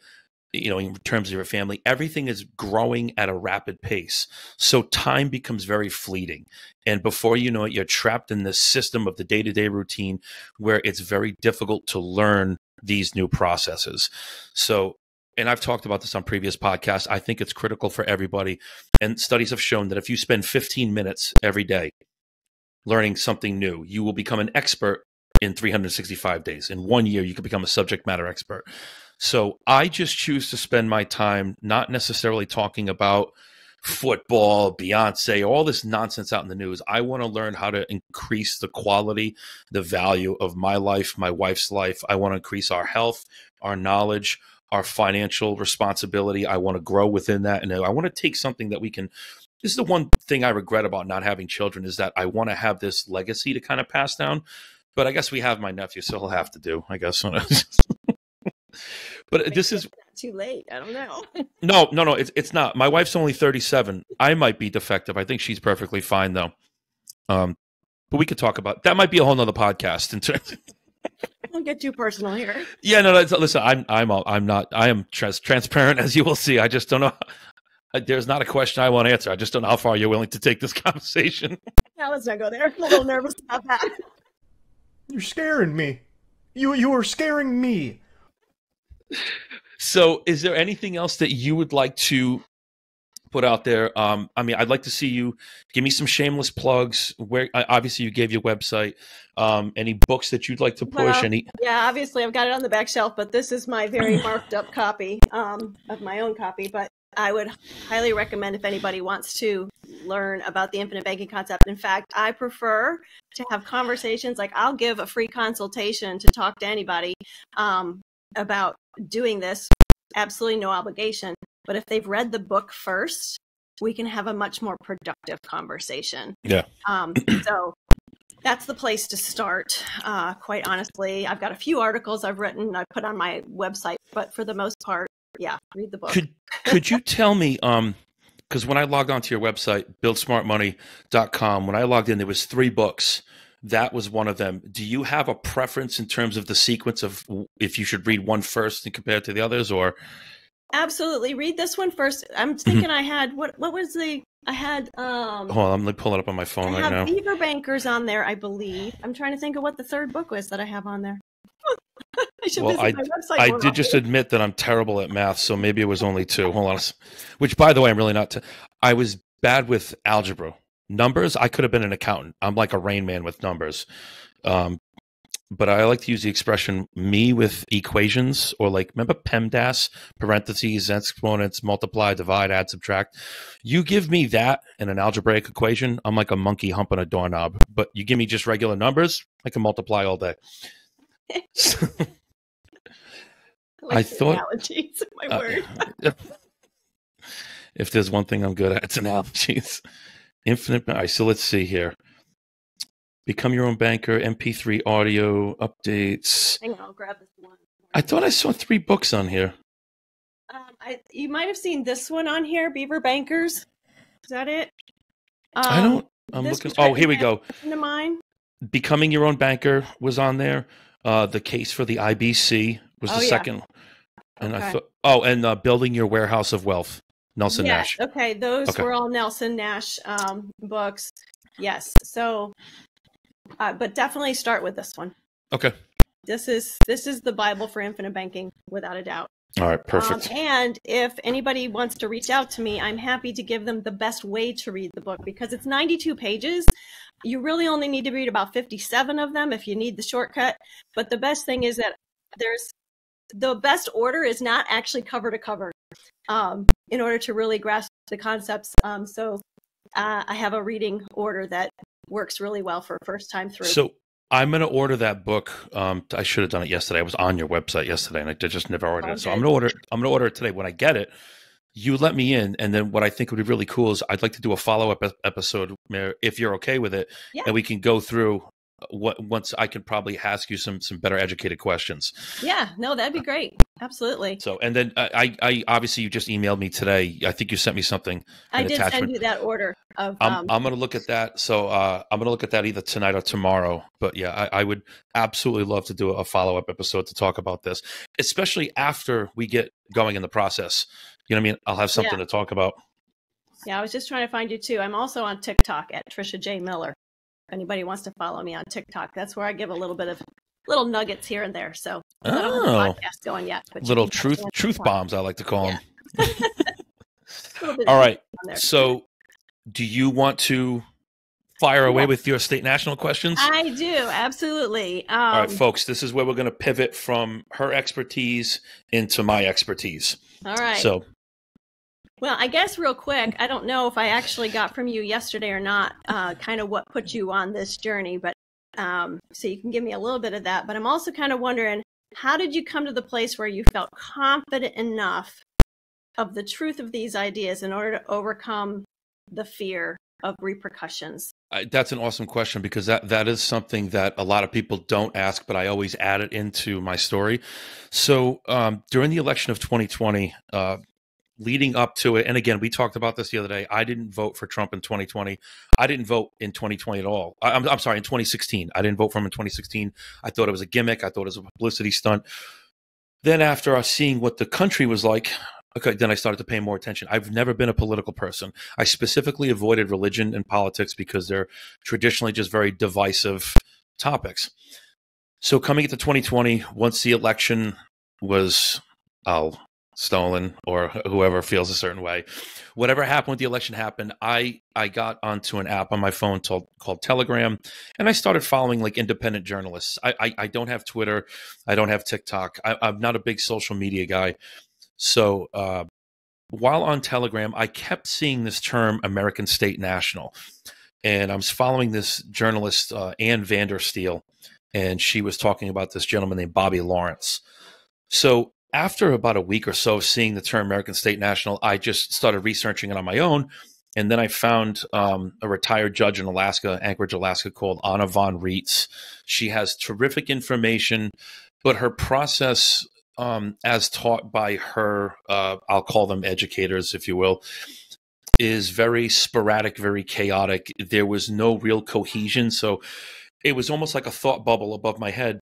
B: in terms of your family, everything is growing at a rapid pace. So time becomes very fleeting. And before you know it, you're trapped in this system of the day-to-day routine where it's very difficult to learn these new processes. So, and I've talked about this on previous podcasts, I think it's critical for everybody. And studies have shown that if you spend 15 minutes every day learning something new, you will become an expert in 365 days. In 1 year, you could become a subject matter expert. So I just choose to spend my time not necessarily talking about football, Beyonce, all this nonsense out in the news. I want to learn how to increase the quality, the value of my life, my wife's life. I want to increase our health, our knowledge, our financial responsibility. I want to grow within that. And I want to take something that we can. This is the one thing I regret about not having children, is that I want to have this legacy to kind of pass down. But I guess we have my nephew, so he'll have to do, I guess. But this is
C: too late. I don't know.
B: no. It's not. My wife's only 37. I might be defective. I think she's perfectly fine though. But we could talk about that. Might be a whole nother podcast in terms.
C: Don't get too personal here.
B: Yeah, no. Listen, I'm not. I am transparent, as you will see. I just don't know. There's not a question I won't answer. I just don't know how far you're willing to take this conversation.
C: Now let's not go there. I'm a little nervous about that.
D: You're scaring me. You are scaring me.
B: So, is there anything else that you would like to put out there? I mean, I'd like to see you give me some shameless plugs. Where obviously you gave your website. Any books that you'd like to push?
C: Yeah, obviously I've got it on the back shelf, but this is my very marked up copy of my own copy. But I would highly recommend if anybody wants to learn about the infinite banking concept. In fact, I prefer to have conversations. Like I'll give a free consultation to talk to anybody about doing this. Absolutely no obligation. But if they've read the book first, we can have a much more productive conversation.
B: Yeah.
C: So that's the place to start. Quite honestly, I've got a few articles I've written, I put on my website, but for the most part, yeah, read the book.
B: Could you tell me, because when I logged onto your website, buildsmartmoney.com, when I logged in, there was 3 books. That was one of them. Do you have a preference in terms of the sequence of if you should read one first and compare it to the others, or?
C: Absolutely. Read this one first. I'm thinking I had, what was I had,
B: hold on, let me pull it up on my phone right now.
C: I have Beaver Bankers on there, I believe. I'm trying to think of what the 3rd book was that I have on there. I should visit my website.
B: I did just admit that I'm terrible at math, so maybe it was only 2. Hold on. Which, by the way, I'm really not. I was bad with algebra. Numbers, I could have been an accountant. I'm like a Rain Man with numbers. But I like to use the expression me with equations, or like, remember PEMDAS, parentheses, exponents, multiply, divide, add, subtract. You give me that in an algebraic equation, I'm like a monkey humping a doorknob. But you give me just regular numbers, I can multiply all day. I thought
C: analogies, my word.
B: If there's one thing I'm good at, it's analogies. Infinite. All right, so let's see here. Become Your Own Banker, MP3 audio updates.
C: Hang on, I'll grab this one.
B: I thought I saw 3 books on here.
C: You might have seen this one on here, Beaver Bankers. Is that it?
B: I don't. I'm looking. Oh, here we go.
C: Mine.
B: Becoming Your Own Banker was on there. The Case for the IBC was the second. And okay. I thought, and Building Your Warehouse of Wealth, Nelson Nash.
C: Okay, those were all Nelson Nash books. Yes. So, but definitely start with this one.
B: Okay.
C: This is the Bible for infinite banking, without a doubt.
B: All right, perfect.
C: And if anybody wants to reach out to me, I'm happy to give them the best way to read the book, because it's 92 pages. You really only need to read about 57 of them if you need the shortcut. But the best thing is that the best order is not actually cover to cover in order to really grasp the concepts. So I have a reading order that works really well for first time through.
B: So I'm going to order that book. I should have done it yesterday. I was on your website yesterday, and I just never ordered it. So I'm going to order it today. When I get it, you let me in, and then what I think would be really cool is I'd like to do a follow-up episode, if you're okay with it, and we can go through once I can probably ask you some better educated questions.
C: Yeah, no, that'd be great. Absolutely.
B: So, and then I obviously you just emailed me today. I think you sent me something.
C: I did send you that order of.
B: I'm going to look at that. So I'm going to look at that either tonight or tomorrow. But yeah, I would absolutely love to do a follow-up episode to talk about this, especially after we get going in the process. You know what I mean? I'll have something to talk about.
C: Yeah, I was just trying to find you too. I'm also on TikTok at Tricia J. Miller. If anybody wants to follow me on TikTok, that's where I give a little bit of little nuggets here and there. So I don't have a podcast going yet. But
B: little truth bombs, I like to call them. All right. So do you want to fire away with your state national questions?
C: I do. Absolutely.
B: All right, folks, this is where we're going to pivot from her expertise into my expertise.
C: All right.
B: So,
C: well, I guess real quick, I don't know if I actually got from you yesterday or not, kind of what put you on this journey, but so you can give me a little bit of that. But I'm also kind of wondering, how did you come to the place where you felt confident enough of the truth of these ideas in order to overcome the fear of repercussions?
B: That's an awesome question, because that is something that a lot of people don't ask, but I always add it into my story. So during the election of 2020, leading up to it, and again, we talked about this the other day, I didn't vote for Trump in 2020. I didn't vote in 2020 at all. I'm sorry, in 2016. I didn't vote for him in 2016. I thought it was a gimmick. I thought it was a publicity stunt. Then after seeing what the country was like, okay, then I started to pay more attention. I've never been a political person. I specifically avoided religion and politics because they're traditionally just very divisive topics. So coming into 2020, once the election was stolen, or whoever feels a certain way, whatever happened with the election happened, I got onto an app on my phone called Telegram, and I started following like independent journalists. I don't have Twitter. I don't have TikTok. I'm not a big social media guy. So while on Telegram, I kept seeing this term American State National, and I was following this journalist, Ann Vandersteel, and she was talking about this gentleman named Bobby Lawrence. So after about a week or so of seeing the term American State National, I just started researching it on my own. And then I found a retired judge in Alaska, Anchorage, Alaska, called Anna von Reitz. She has terrific information, but her process, as taught by her, I'll call them educators, if you will, is very sporadic, very chaotic. There was no real cohesion. So it was almost like a thought bubble above my head.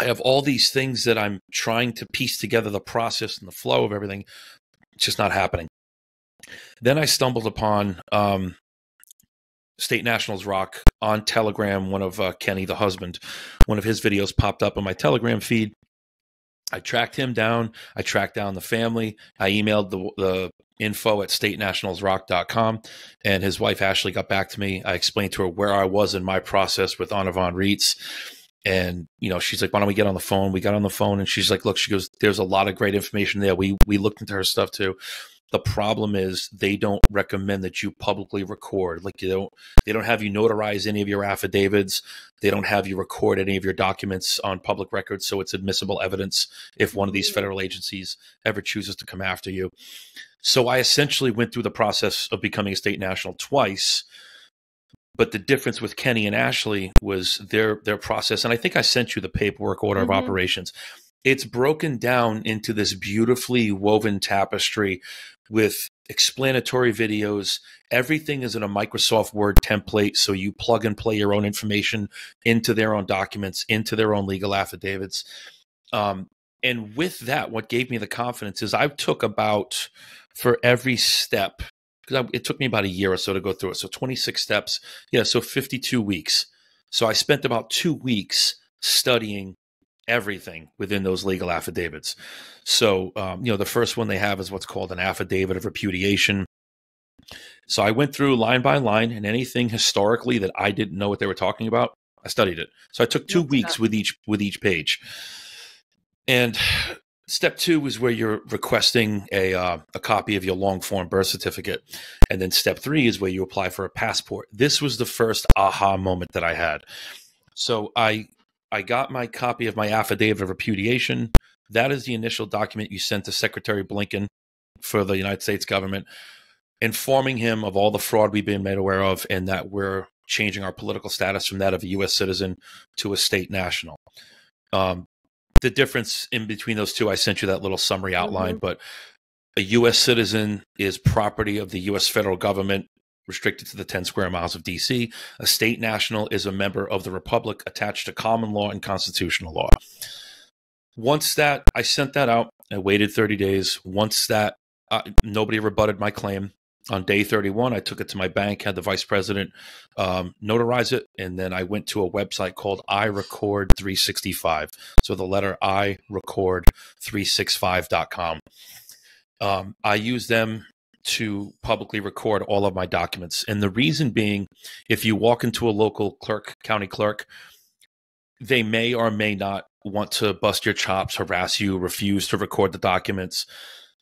B: I have all these things that I'm trying to piece together, the process and the flow of everything. It's just not happening. Then I stumbled upon State Nationals Rock on Telegram. One of Kenny, the husband, one of his videos popped up on my Telegram feed. I tracked him down. I tracked down the family. I emailed the info at statenationalsrock.com, and his wife Ashley got back to me. I explained to her where I was in my process with Anna von Reitz. And, she's like, why don't we get on the phone? We got on the phone, and she's like, look, she goes, there's a lot of great information there. We looked into her stuff too. The problem is they don't recommend that you publicly record. Like they don't have you notarize any of your affidavits. They don't have you record any of your documents on public records. So it's admissible evidence if one of these federal agencies ever chooses to come after you. So I essentially went through the process of becoming a state national twice. But the difference with Kenny and Ashley was their process. And I think I sent you the paperwork order of operations. It's broken down into this beautifully woven tapestry with explanatory videos. Everything is in a Microsoft Word template. So you plug and play your own information into their own documents, into their own legal affidavits. And with that, what gave me the confidence is I took about, for every step, because it took me about a year or so to go through it. So 26 steps. Yeah, so 52 weeks. So I spent about 2 weeks studying everything within those legal affidavits. So, the first one they have is what's called an affidavit of repudiation. So I went through line by line, and anything historically that I didn't know what they were talking about, I studied it. So I took 2 weeks with each page. And step 2 is where you're requesting a copy of your long form birth certificate. And then step 3 is where you apply for a passport. This was the first aha moment that I had. So I got my copy of my affidavit of repudiation. That is the initial document you sent to Secretary Blinken for the United States government, informing him of all the fraud we've been made aware of and that we're changing our political status from that of a U.S. citizen to a state national. The difference in between those two, I sent you that little summary outline, but a U.S. citizen is property of the U.S. federal government, restricted to the 10 square miles of D.C. A state national is a member of the republic attached to common law and constitutional law. Once that, I sent that out, I waited 30 days. Once that, nobody rebutted my claim. On day 31, I took it to my bank, had the vice president notarize it, and then I went to a website called iRecord365. So the letter iRecord365.com. I use them to publicly record all of my documents. And the reason being, if you walk into a local county clerk, they may or may not want to bust your chops, harass you, refuse to record the documents.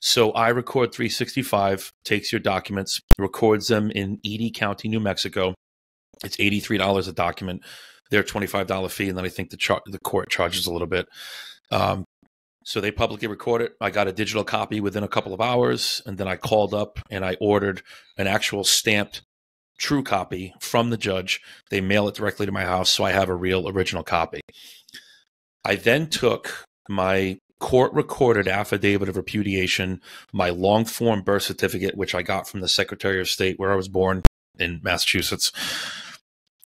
B: So iRecord365 takes your documents, records them in Edie County, New Mexico. It's $83 a document, their $25 fee, and then I think the court charges a little bit. So they publicly record it. I got a digital copy within a couple of hours, and then I called up and I ordered an actual stamped true copy from the judge. They mail it directly to my house, so I have a real original copy. I then took my court-recorded affidavit of repudiation, my long-form birth certificate, which I got from the Secretary of State where I was born in Massachusetts.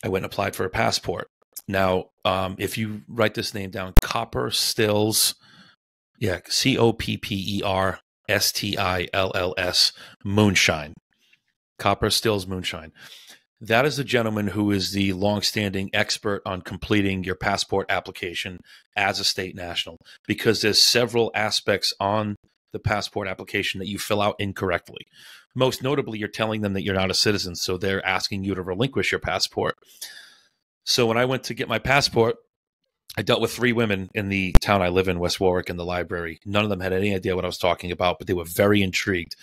B: I went and applied for a passport. Now, if you write this name down, Copper Stills, COPPERSTILLS, Moonshine. Copper Stills Moonshine. That is the gentleman who is the longstanding expert on completing your passport application as a state national, because there's several aspects on the passport application that you fill out incorrectly. Most notably, you're telling them that you're not a citizen, so they're asking you to relinquish your passport. So when I went to get my passport, I dealt with 3 women in the town I live in, West Warwick, in the library. None of them had any idea what I was talking about, but they were very intrigued.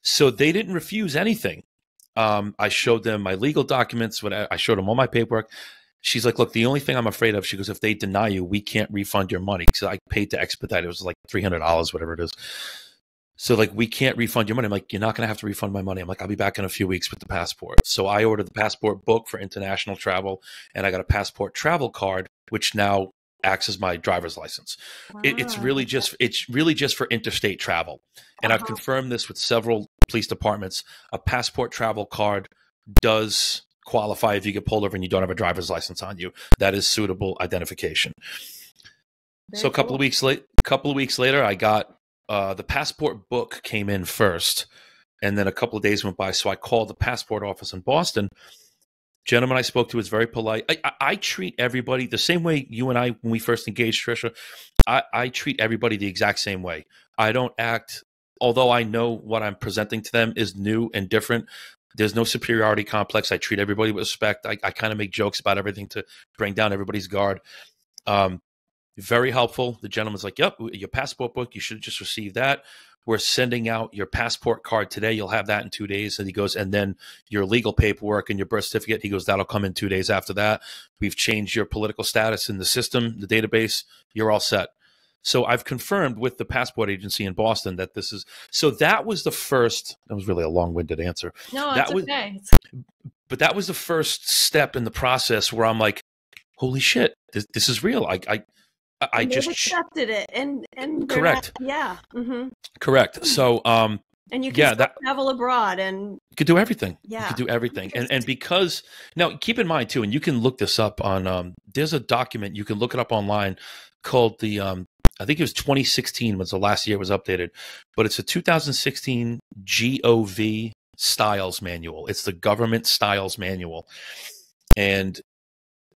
B: So they didn't refuse anything. I showed them my legal documents. I showed them all my paperwork. She's like, look, the only thing I'm afraid of, she goes, if they deny you, we can't refund your money. Because I paid to expedite. It was like $300, whatever it is. So like, we can't refund your money. I'm like, you're not going to have to refund my money. I'm like, I'll be back in a few weeks with the passport. So I ordered the passport book for international travel, and I got a passport travel card, which now acts as my driver's license. Wow. It's really just for interstate travel. And I've confirmed this with several police departments. A passport travel card does qualify if you get pulled over and you don't have a driver's license on you. That is suitable identification. So a couple of weeks later, I got the passport book came in first, and then a couple of days went by. So I called the passport office in Boston. Gentleman I spoke to was very polite. I treat everybody the same way you and I, when we first engaged, Tricia, I treat everybody the exact same way. I don't act, although I know what I'm presenting to them is new and different. There's no superiority complex. I treat everybody with respect. I kind of make jokes about everything to bring down everybody's guard. Very helpful. The gentleman's like, yep, your passport book, you should just receive that. We're sending out your passport card today. You'll have that in 2 days. And he goes, and then your legal paperwork and your birth certificate. He goes, that'll come in 2 days after that. We've changed your political status in the system, the database. You're all set. So I've confirmed with the passport agency in Boston that this is, so that was the first, that was really a long-winded answer.
C: No,
B: that
C: it's okay.
B: But that was the first step in the process where I'm like, holy shit, this is real. I just
C: accepted it, and
B: correct.
C: Mm-hmm.
B: Correct. So,
C: and you can travel abroad, and
B: you could do everything.
C: Yeah,
B: you could do everything, and because now keep in mind too, and you can look this up on. There's a document you can look it up online called the. I think it was 2016 was the last year it was updated, but it's a 2016 GOV Styles Manual. It's the Government Styles Manual, and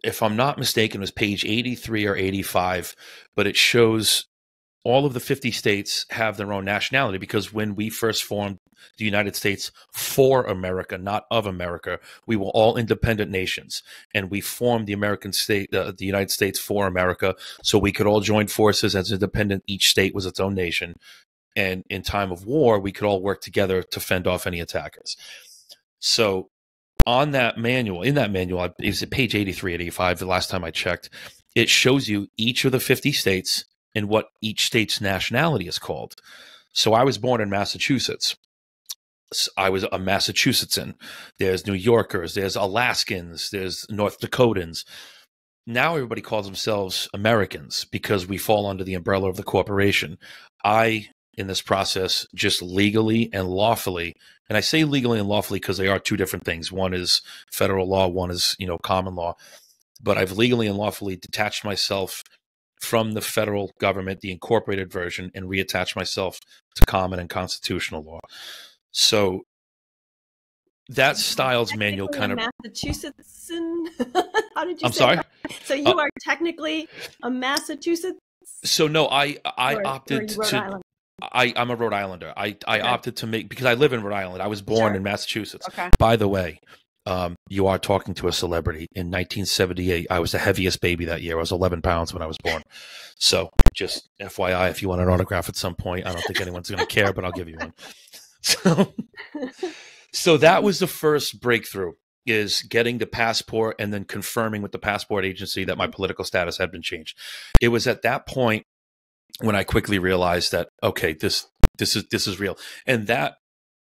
B: if I'm not mistaken, it was page 83 or 85, but it shows all of the 50 states have their own nationality, because when we first formed the United States for America, not of America, we were all independent nations, and we formed the the United States for America, so we could all join forces as independent. Each state was its own nation, and in time of war, we could all work together to fend off any attackers. So in that manual, it was at page 83, 85, the last time I checked, it shows you each of the 50 states and what each state's nationality is called. So I was born in Massachusetts. I was a Massachusettan. There's New Yorkers, there's Alaskans, there's North Dakotans. Now everybody calls themselves Americans because we fall under the umbrella of the corporation. In this process, just legally and lawfully, and I say legally and lawfully because they are two different things. One is federal law, one is, common law. But I've legally and lawfully detached myself from the federal government, the incorporated version, and reattached myself to common and constitutional law. So that Styles Manual kind of
C: Massachusetts. How did you?
B: I'm sorry.
C: That? So you are technically a Massachusetts.
B: So no, I opted to. I'm a Rhode Islander. I opted to because I live in Rhode Island. I was born in Massachusetts. Okay. By the way, you are talking to a celebrity. In 1978, I was the heaviest baby that year. I was 11 pounds when I was born. So just FYI, if you want an autograph at some point, I don't think anyone's going to care, but I'll give you one. So that was the first breakthrough, is getting the passport and then confirming with the passport agency that my political status had been changed. It was at that point when I quickly realized that, okay, this is real. And that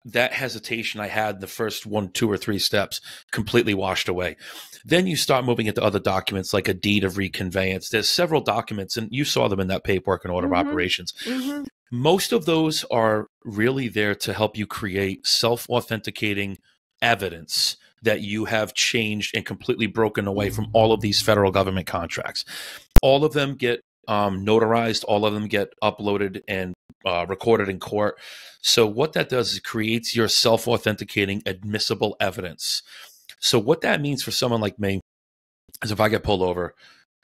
B: that hesitation I had the first 1, 2, or 3 steps completely washed away. Then you start moving into other documents like a deed of reconveyance. There's several documents, and you saw them in that paperwork and order of operations. Most of those are really there to help you create self-authenticating evidence that you have changed and completely broken away from all of these federal government contracts. All of them get notarized. All of them get uploaded and recorded in court. So what that does is it creates your self-authenticating admissible evidence. So what that means for someone like me is if I get pulled over,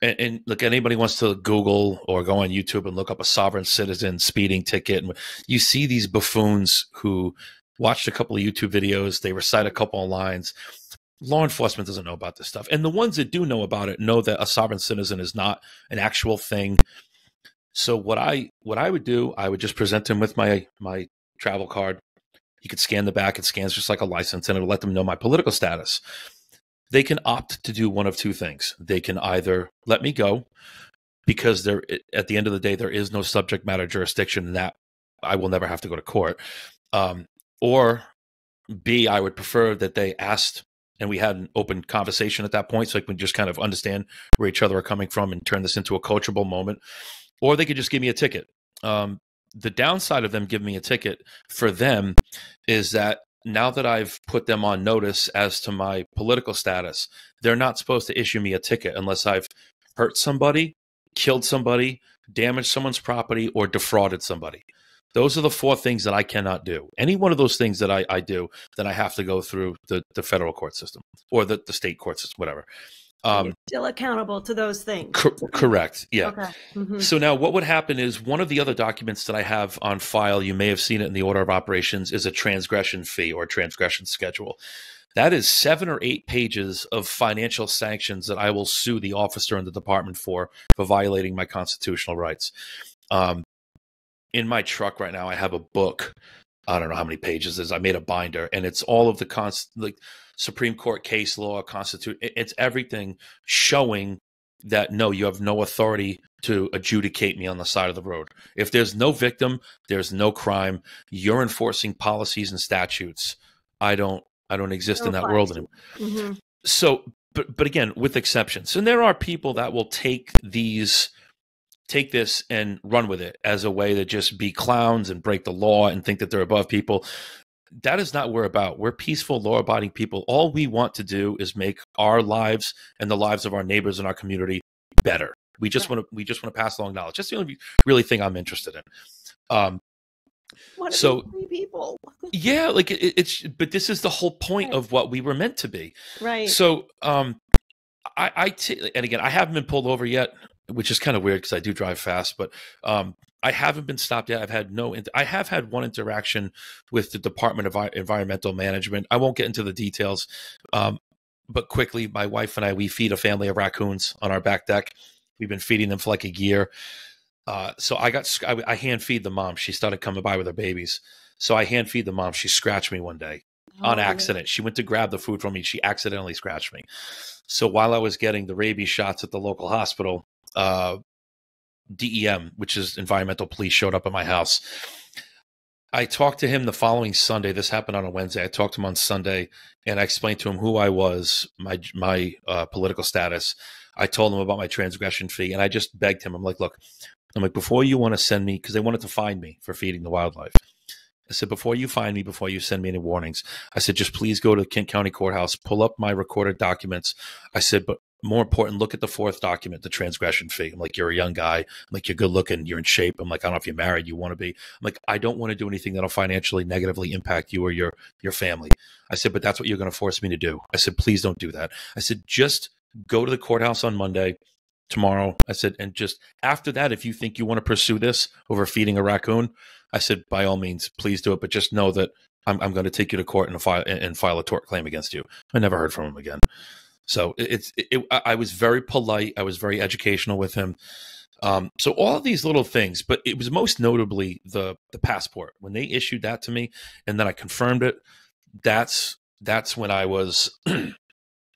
B: and look, anybody wants to Google or go on YouTube and look up a sovereign citizen speeding ticket, and you see these buffoons who watched a couple of YouTube videos, they recite a couple of lines. Law enforcement doesn't know about this stuff. And the ones that do know about it know that a sovereign citizen is not an actual thing. So what I would do, I would just present him with my travel card. You could scan the back. It scans just like a license, and it'll let them know my political status. They can opt to do one of 2 things. They can either let me go because at the end of the day, there is no subject matter jurisdiction, and that I will never have to go to court. Or B, I would prefer that they asked and we had an open conversation at that point so I can just kind of understand where each other are coming from and turn this into a coachable moment. Or they could just give me a ticket. The downside of them giving me a ticket for them is that now that I've put them on notice as to my political status, they're not supposed to issue me a ticket unless I've hurt somebody, killed somebody, damaged someone's property, or defrauded somebody. Those are the 4 things that I cannot do. Any one of those things that I do, then I have to go through the federal court system or the state court system, whatever.
C: You're still accountable to those things.
B: Correct. Yeah.
C: Okay.
B: So now what would happen is one of the other documents that I have on file, you may have seen it in the order of operations, is a transgression fee or transgression schedule. That is 7 or 8 pages of financial sanctions that I will sue the officer in the department for violating my constitutional rights. In my truck right now, I have a book. I don't know how many pages it is. I made a binder, and it's all of the Supreme Court case law, it's everything showing that, no, you have no authority to adjudicate me on the side of the road. If there's no victim, there's no crime. You're enforcing policies and statutes. I don't exist in that world anymore. So, but again, with exceptions. And there are people that will take this and run with it as a way to just be clowns and break the law and think that they're above people. That is not what we're about. We're peaceful, law-abiding people. All we want to do is make our lives and the lives of our neighbors in our community better. We just want to pass along knowledge. That's the only really thing I'm interested in.
C: People.
B: Yeah, but this is the whole point of what we were meant to be.
C: Right.
B: So, and again, I haven't been pulled over yet, which is kind of weird because I do drive fast, but I haven't been stopped yet. I have had one interaction with the Department of Environmental Management. I won't get into the details, but quickly, my wife and we feed a family of raccoons on our back deck. We've been feeding them for like a year. So I hand feed the mom. She started coming by with her babies. So I hand feed the mom. She scratched me one day on accident. She went to grab the food from me. She accidentally scratched me. So while I was getting the rabies shots at the local hospital, DEM, which is environmental police, showed up at my house. I talked to him the following Sunday. This happened on a Wednesday. I talked to him on Sunday, and I explained to him who I was, my political status. I told him about my transgression fee, and I just begged him. I'm like, before you want to send me, because they wanted to fine me for feeding the wildlife. I said, before you fine me, before you send me any warnings, I said, just please go to the Kent County Courthouse, pull up my recorded documents. I said, but more important, look at the 4th document, the transgression fee. I'm like, you're a young guy. I'm like, you're good looking. You're in shape. I'm like, I don't know if you're married, you want to be. I'm like, I don't want to do anything that'll financially negatively impact you or your family. I said, but that's what you're going to force me to do. I said, please don't do that. I said, just go to the courthouse on Monday, tomorrow. I said, and just after that, if you think you want to pursue this over feeding a raccoon, I said, by all means, please do it. But just know that I'm going to take you to court and file a tort claim against you. I never heard from him again. So I was very polite. I was very educational with him. So all of these little things, but it was most notably the passport. When they issued that to me and then I confirmed it, that's when I was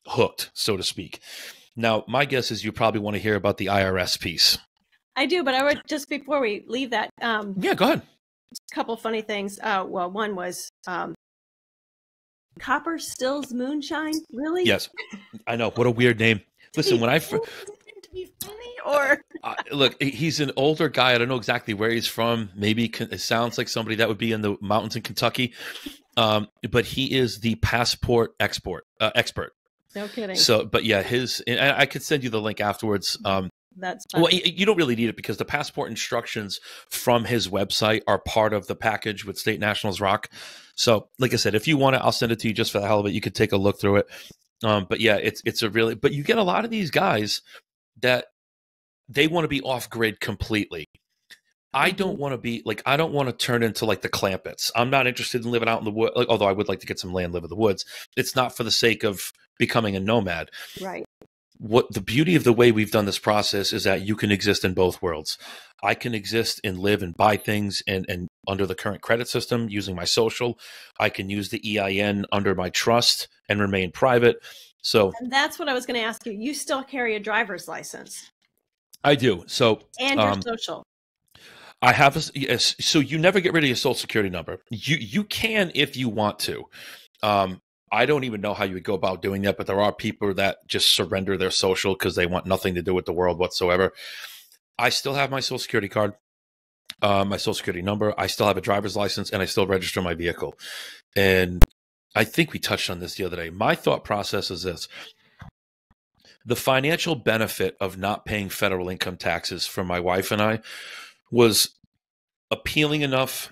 B: hooked, so to speak. Now, my guess is you probably want to hear about the IRS piece.
C: I do, but I would just before we leave that.
B: Yeah, go ahead.
C: a couple funny things. Well, one was Copper Stills Moonshine. Really?
B: Yes, I know. What a weird name. Listen, when
C: to be funny, or
B: look, he's an older guy. I don't know exactly where he's from. Maybe it sounds like somebody that would be in the mountains in Kentucky. But he is the passport expert.
C: No kidding.
B: So, but yeah, and I could send you the link afterwards.
C: That's funny.
B: Well, you don't really need it because the passport instructions from his website are part of the package with State Nationals Rock. So, like I said, if you want it, I'll send it to you just for the hell of it. You could take a look through it. But yeah, but you get a lot of these guys that they want to be off grid completely. I don't want to be like, I don't want to turn into like the Clampetts. I'm not interested in living out in the woods, although I would like to get some land, live in the woods. It's not for the sake of becoming a nomad.
C: Right.
B: What the beauty of the way we've done this process is that you can exist in both worlds. I can exist and live and buy things and under the current credit system using my social. I can use the EIN under my trust and remain private. So
C: and that's what I was going to ask you. You still carry a driver's license?
B: I do. So
C: and your social.
B: I have yes. So you never get rid of your social security number. You can if you want to. I don't even know how you would go about doing that, but there are people that just surrender their social because they want nothing to do with the world whatsoever. I still have my social security card, my social security number. I still have a driver's license, and I still register my vehicle. And I think we touched on this the other day. My thought process is this. The financial benefit of not paying federal income taxes for my wife and I was appealing enough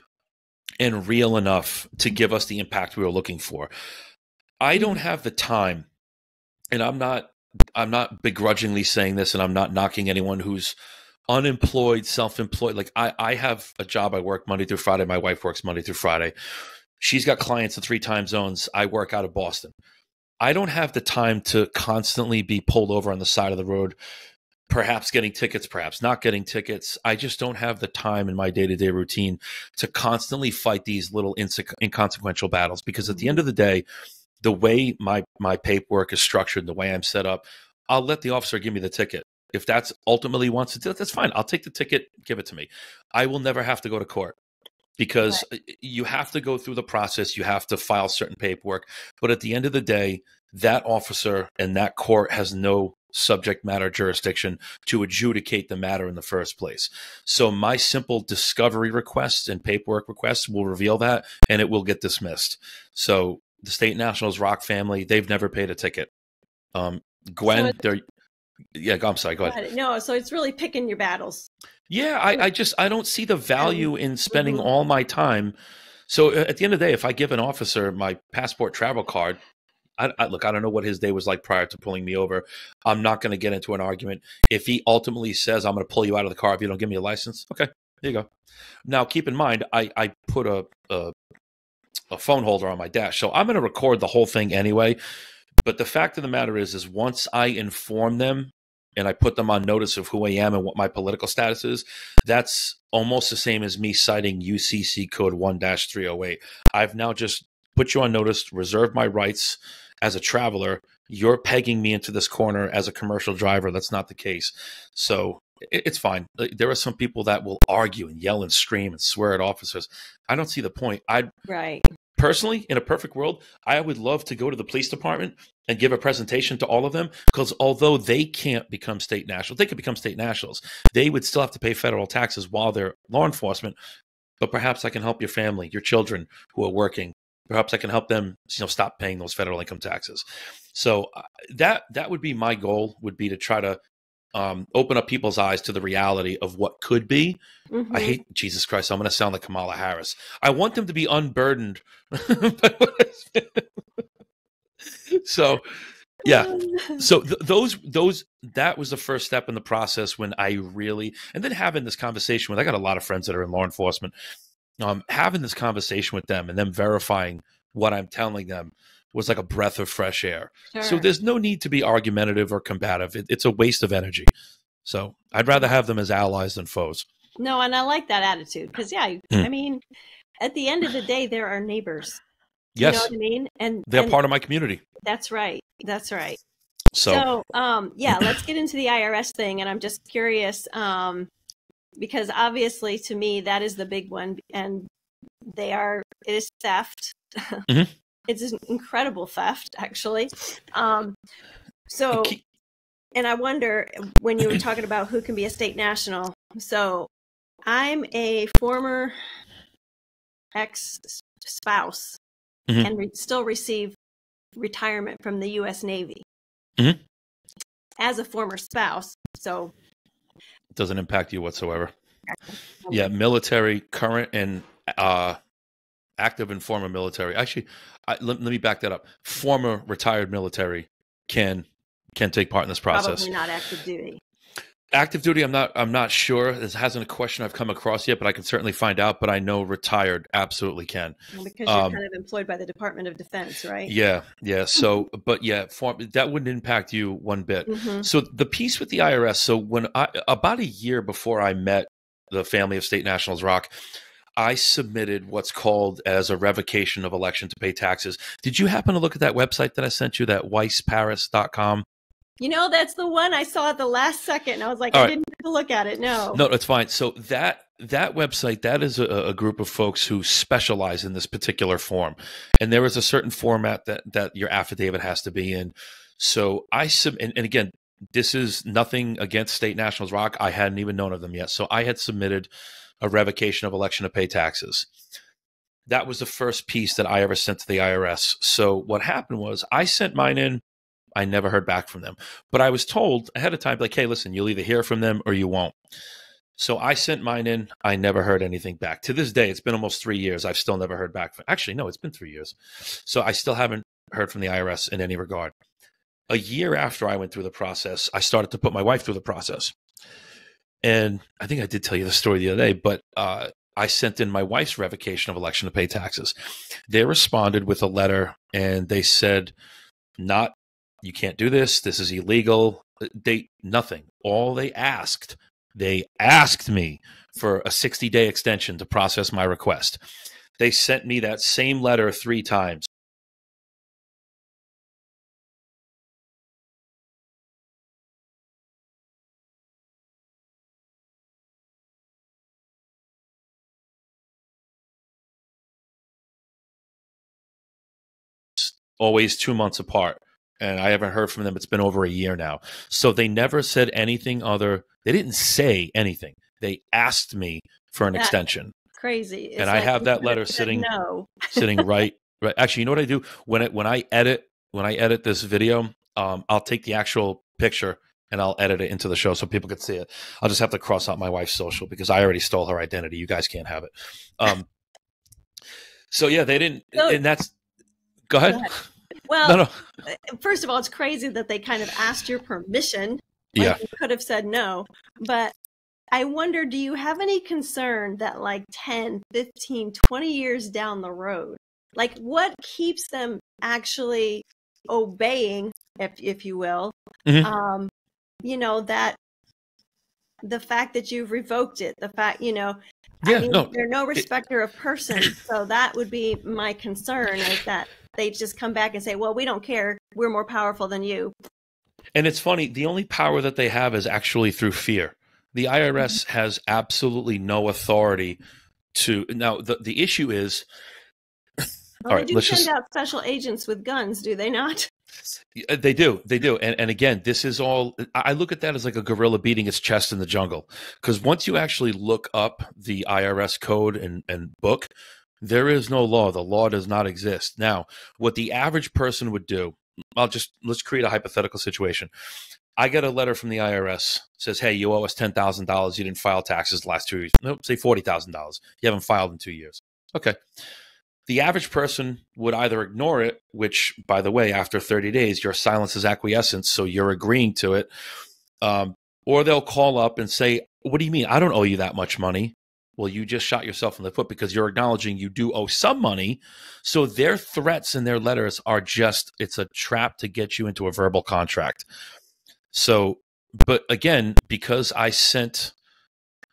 B: and real enough to give us the impact we were looking for. I don't have the time, and I'm not begrudgingly saying this, and I'm not knocking anyone who's unemployed, self-employed. Like I have a job. I work Monday through Friday. My wife works Monday through Friday. She's got clients in 3 time zones. I work out of Boston. I don't have the time to constantly be pulled over on the side of the road, perhaps getting tickets, perhaps not getting tickets. I just don't have the time in my day-to-day routine to constantly fight these little inconsequential battles, because at the end of the day, the way my paperwork is structured, the way I'm set up, I'll let the officer give me the ticket. If that's ultimately wants to do it, that's fine. I'll take the ticket, give it to me. I will never have to go to court because you have to go through the process. You have to file certain paperwork. But at the end of the day, that officer and that court has no subject matter jurisdiction to adjudicate the matter in the first place. So my simple discovery requests and paperwork requests will reveal that, and it will get dismissed. So the State Nationals Rock family, they've never paid a ticket. Gwen, I'm sorry, go ahead.
C: No, so it's really picking your battles.
B: Yeah, I don't see the value in spending all my time. So at the end of the day, if I give an officer my passport travel card, look, I don't know what his day was like prior to pulling me over. I'm not going to get into an argument. If he ultimately says, I'm going to pull you out of the car if you don't give me a license, okay, there you go. Now, keep in mind, I put a phone holder on my dash, so I'm going to record the whole thing anyway. But the fact of the matter is once I inform them and I put them on notice of who I am and what my political status is, that's almost the same as me citing UCC code 1-308. I've now just put you on notice, reserved my rights as a traveler. You're pegging me into this corner as a commercial driver. That's not the case. So it's fine. There are some people that will argue and yell and scream and swear at officers. I don't see the point. Personally, in a perfect world, I would love to go to the police department and give a presentation to all of them, because although they can't become state nationals, they could become state nationals. They would still have to pay federal taxes while they're law enforcement. But perhaps I can help your family, your children who are working. Perhaps I can help them, stop paying those federal income taxes. So that would be my goal, would be to try to open up people's eyes to the reality of what could be. Mm-hmm. I hate, Jesus Christ, I'm going to sound like Kamala Harris. I want them to be unburdened. So, yeah. So that was the first step in the process when I really, and then having this conversation with, I got a lot of friends that are in law enforcement, having this conversation with them and them verifying what I'm telling them was like a breath of fresh air. Sure. So there's no need to be argumentative or combative. It's a waste of energy. So I'd rather have them as allies than foes.
C: No, and I like that attitude because, I mean, at the end of the day, they're our neighbors.
B: Yes.
C: You know what I mean? And
B: they're part of my community.
C: That's right. That's right.
B: So
C: let's get into the IRS thing. And I'm just curious because obviously to me, that is the big one. And it is theft.
B: Mhm.
C: It's an incredible theft, actually. And I wonder, when you were talking about who can be a state national, so I'm a former ex-spouse and still receive retirement from the U.S. Navy as a former spouse. So
B: it doesn't impact you whatsoever. Yeah, military, current and active and former military. Actually, let me back that up. Former retired military can take part in this process.
C: Probably not active duty.
B: Active duty, I'm not sure. This hasn't a question I've come across yet, but I can certainly find out. But I know retired absolutely can.
C: Well, because you're kind of employed by the Department of Defense, right?
B: Yeah. So, but yeah, that wouldn't impact you one bit. So the piece with the IRS. So when about a year before I met the family of State Nationals Rock, I submitted what's called as a revocation of election to pay taxes. Did you happen to look at that website that I sent you, that weissparis.com?
C: You know, that's the one I saw at the last second. I was like, I didn't have to look at it. No,
B: that's fine. So that website, that is a group of folks who specialize in this particular form. And there is a certain format that your affidavit has to be in. So and again, this is nothing against State Nationals Rock. I hadn't even known of them yet. So I had submitted a revocation of election to pay taxes. That was the first piece that I ever sent to the IRS. So what happened was I sent mine in. I never heard back from them. But I was told ahead of time, like, hey, listen, you'll either hear from them or you won't. So I sent mine in. I never heard anything back. To this day, it's been almost 3 years. I've still never heard back. Actually, no, it's been 3 years. So I still haven't heard from the IRS in any regard. A year after I went through the process, I started to put my wife through the process. And I think I did tell you the story the other day, but I sent in my wife's revocation of election to pay taxes. They responded with a letter, and they said, you can't do this. This is illegal. Nothing. All they asked me for a 60-day extension to process my request. They sent me that same letter 3 times. Always 2 months apart. And I haven't heard from them. It's been over a year now. So they never said anything they didn't say anything. They asked me for an extension.
C: Crazy.
B: It's and I have that letter sitting right. Actually, you know what I do? When I edit this video, I'll take the actual picture and I'll edit it into the show so people can see it. I'll just have to cross out my wife's social because I already stole her identity. You guys can't have it. So yeah, they didn't, and that's, go ahead.
C: Well, no. First of all, it's crazy that they kind of asked your permission. You could have said no. But I wonder, do you have any concern that like 10, 15, 20 years down the road, like what keeps them actually obeying, if you will, that the fact that you've revoked it, the fact, they're no respecter of persons. So that would be my concern, is that they just come back and say, well, we don't care. We're more powerful than you.
B: And it's funny. The only power that they have is actually through fear. The IRS has absolutely no authority to. Now, the issue is.
C: Well, they do send out special agents with guns, do they not?
B: They do. And again, this is all. I look at that as like a gorilla beating its chest in the jungle. Because once you actually look up the IRS code and book, there is no law. The law does not exist. Now, what the average person would do, let's create a hypothetical situation. I get a letter from the IRS, says, hey, you owe us $10,000. You didn't file taxes the last 2 years. Nope, say $40,000. You haven't filed in 2 years. Okay. The average person would either ignore it, which, by the way, after 30 days, your silence is acquiescence, so you're agreeing to it, or they'll call up and say, what do you mean? I don't owe you that much money. Well, you just shot yourself in the foot because you're acknowledging you do owe some money. So their threats and their letters are it's a trap to get you into a verbal contract. So, but again, because I sent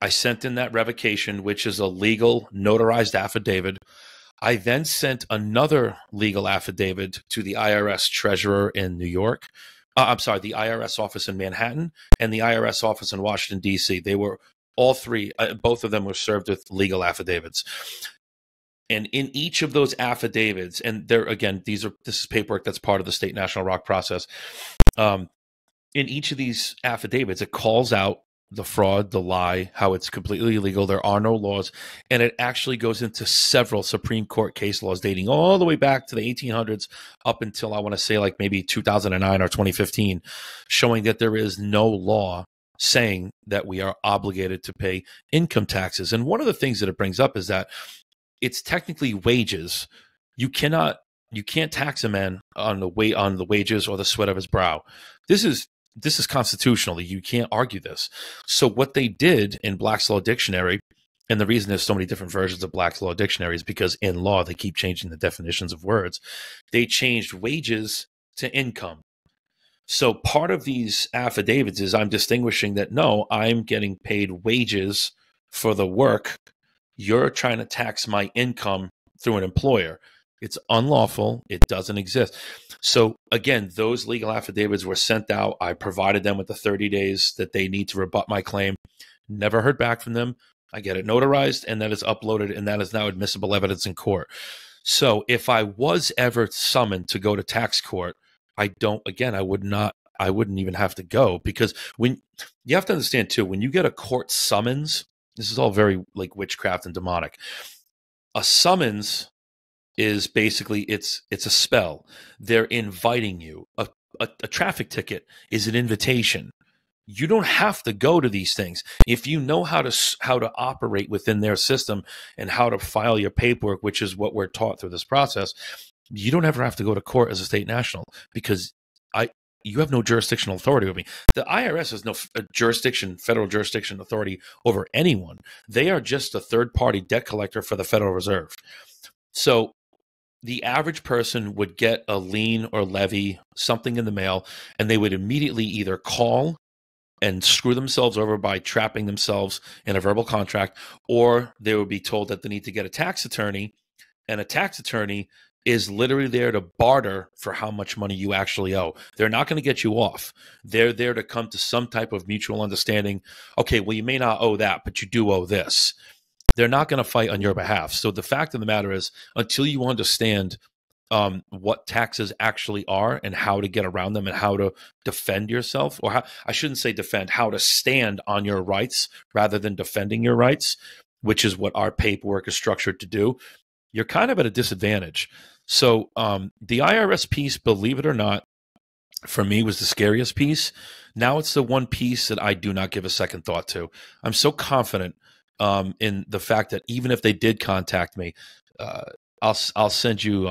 B: in that revocation, which is a legal notarized affidavit, I then sent another legal affidavit to the IRS treasurer in New York. The IRS office in Manhattan and the IRS office in Washington, D.C. They were all three, both of them were served with legal affidavits. And in each of those affidavits, and there again, this is paperwork that's part of the state national ROC process. In each of these affidavits, it calls out the fraud, the lie, how it's completely illegal. There are no laws. And it actually goes into several Supreme Court case laws dating all the way back to the 1800s up until I want to say like maybe 2009 or 2015, showing that there is no law saying that we are obligated to pay income taxes. And one of the things that it brings up is that it's technically wages. You can't tax a man on the wages or the sweat of his brow. This is constitutional. You can't argue this. So what they did in Black's Law Dictionary, and the reason there's so many different versions of Black's Law Dictionary is because in law they keep changing the definitions of words. They changed wages to income. So part of these affidavits is I'm distinguishing that no, I'm getting paid wages for the work. You're trying to tax my income through an employer. It's unlawful. It doesn't exist. So again, those legal affidavits were sent out. I provided them with the 30 days that they need to rebut my claim. Never heard back from them. I get it notarized, and that is uploaded, and that is now admissible evidence in court. So if I was ever summoned to go to tax court, I wouldn't even have to go, because when you have to understand too, when you get a court summons, this is all very like witchcraft and demonic. A summons is basically it's a spell. They're inviting you. A traffic ticket is an invitation. You don't have to go to these things. If you know how to operate within their system and how to file your paperwork, which is what we're taught through this process, you don't ever have to go to court as a state national, because you have no jurisdictional authority over me. The IRS has no federal jurisdiction authority over anyone. They are just a third-party debt collector for the Federal Reserve. So the average person would get a lien or levy, something in the mail, and they would immediately either call and screw themselves over by trapping themselves in a verbal contract, or they would be told that they need to get a tax attorney, and a tax attorney is literally there to barter for how much money you actually owe. They're not going to get you off. They're there to come to some type of mutual understanding. Okay, well, you may not owe that, but you do owe this. They're not going to fight on your behalf. So the fact of the matter is, until you understand what taxes actually are and how to get around them and how to defend yourself, or I shouldn't say defend, how to stand on your rights rather than defending your rights, which is what our paperwork is structured to do, you're kind of at a disadvantage. So the IRS piece, believe it or not, for me was the scariest piece. Now it's the one piece that I do not give a second thought to. I'm so confident in the fact that even if they did contact me, I'll send you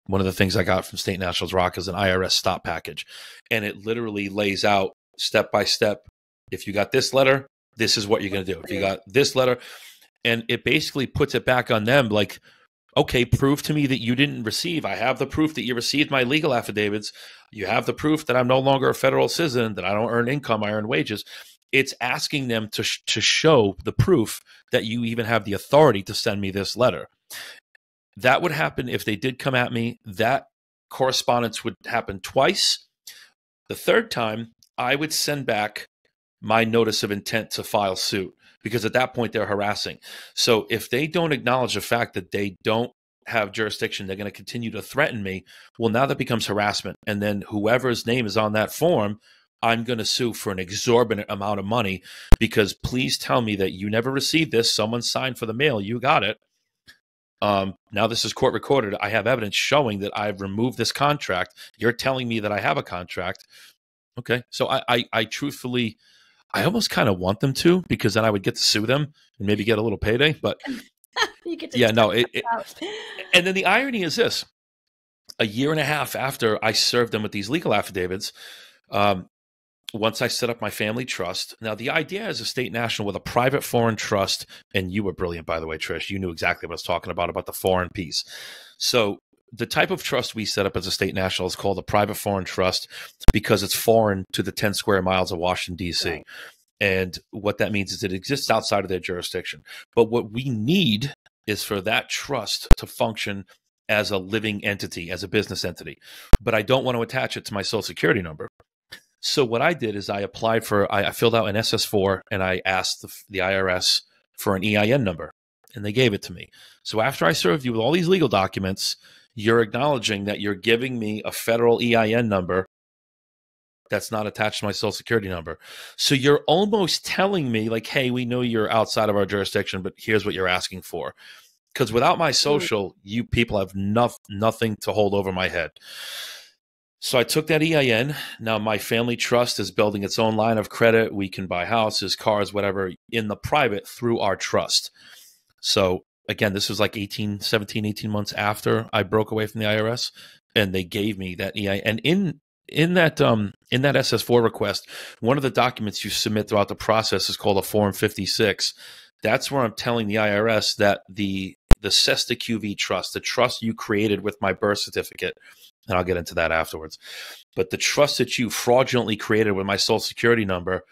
B: one of the things I got from State Nationals ROC is an IRS stop package. And it literally lays out step by step. If you got this letter, this is what you're going to do. If you got this letter, and it basically puts it back on them like, okay, prove to me that you didn't receive. I have the proof that you received my legal affidavits. You have the proof that I'm no longer a federal citizen, that I don't earn income, I earn wages. It's asking them to show the proof that you even have the authority to send me this letter. That would happen if they did come at me. That correspondence would happen twice. The third time, I would send back my notice of intent to file suit, because at that point they're harassing. So if they don't acknowledge the fact that they don't have jurisdiction, they're going to continue to threaten me. Well, now that becomes harassment. And then whoever's name is on that form, I'm going to sue for an exorbitant amount of money, because please tell me that you never received this. Someone signed for the mail. You got it. Now this is court recorded. I have evidence showing that I've removed this contract. You're telling me that I have a contract. Okay. So I truthfully, I almost kind of want them to, because then I would get to sue them and maybe get a little payday. But
C: You get to
B: yeah, no.
C: out.
B: And then the irony is this: a year and a half after I served them with these legal affidavits, once I set up my family trust. Now, the idea as a state national with a private foreign trust, and you were brilliant, by the way, Trish. You knew exactly what I was talking about the foreign piece. So the type of trust we set up as a state national is called a private foreign trust, because it's foreign to the 10 square miles of Washington, D.C. Right. And what that means is it exists outside of their jurisdiction. But what we need is for that trust to function as a living entity, as a business entity. But I don't want to attach it to my social security number. So what I did is I filled out an SS4, and I asked the IRS for an EIN number. And they gave it to me. So after I served you with all these legal documents, you're acknowledging that you're giving me a federal EIN number that's not attached to my social security number. So you're almost telling me like, hey, we know you're outside of our jurisdiction, but here's what you're asking for. Because without my social, you people have nothing to hold over my head. So I took that EIN. Now my family trust is building its own line of credit. We can buy houses, cars, whatever in the private through our trust. So again, this was like 18 months after I broke away from the IRS, and they gave me that EIN. And in that SS4 request, one of the documents you submit throughout the process is called a Form 56. That's where I'm telling the IRS that the Cesta QV trust, the trust you created with my birth certificate, and I'll get into that afterwards, but the trust that you fraudulently created with my social security number,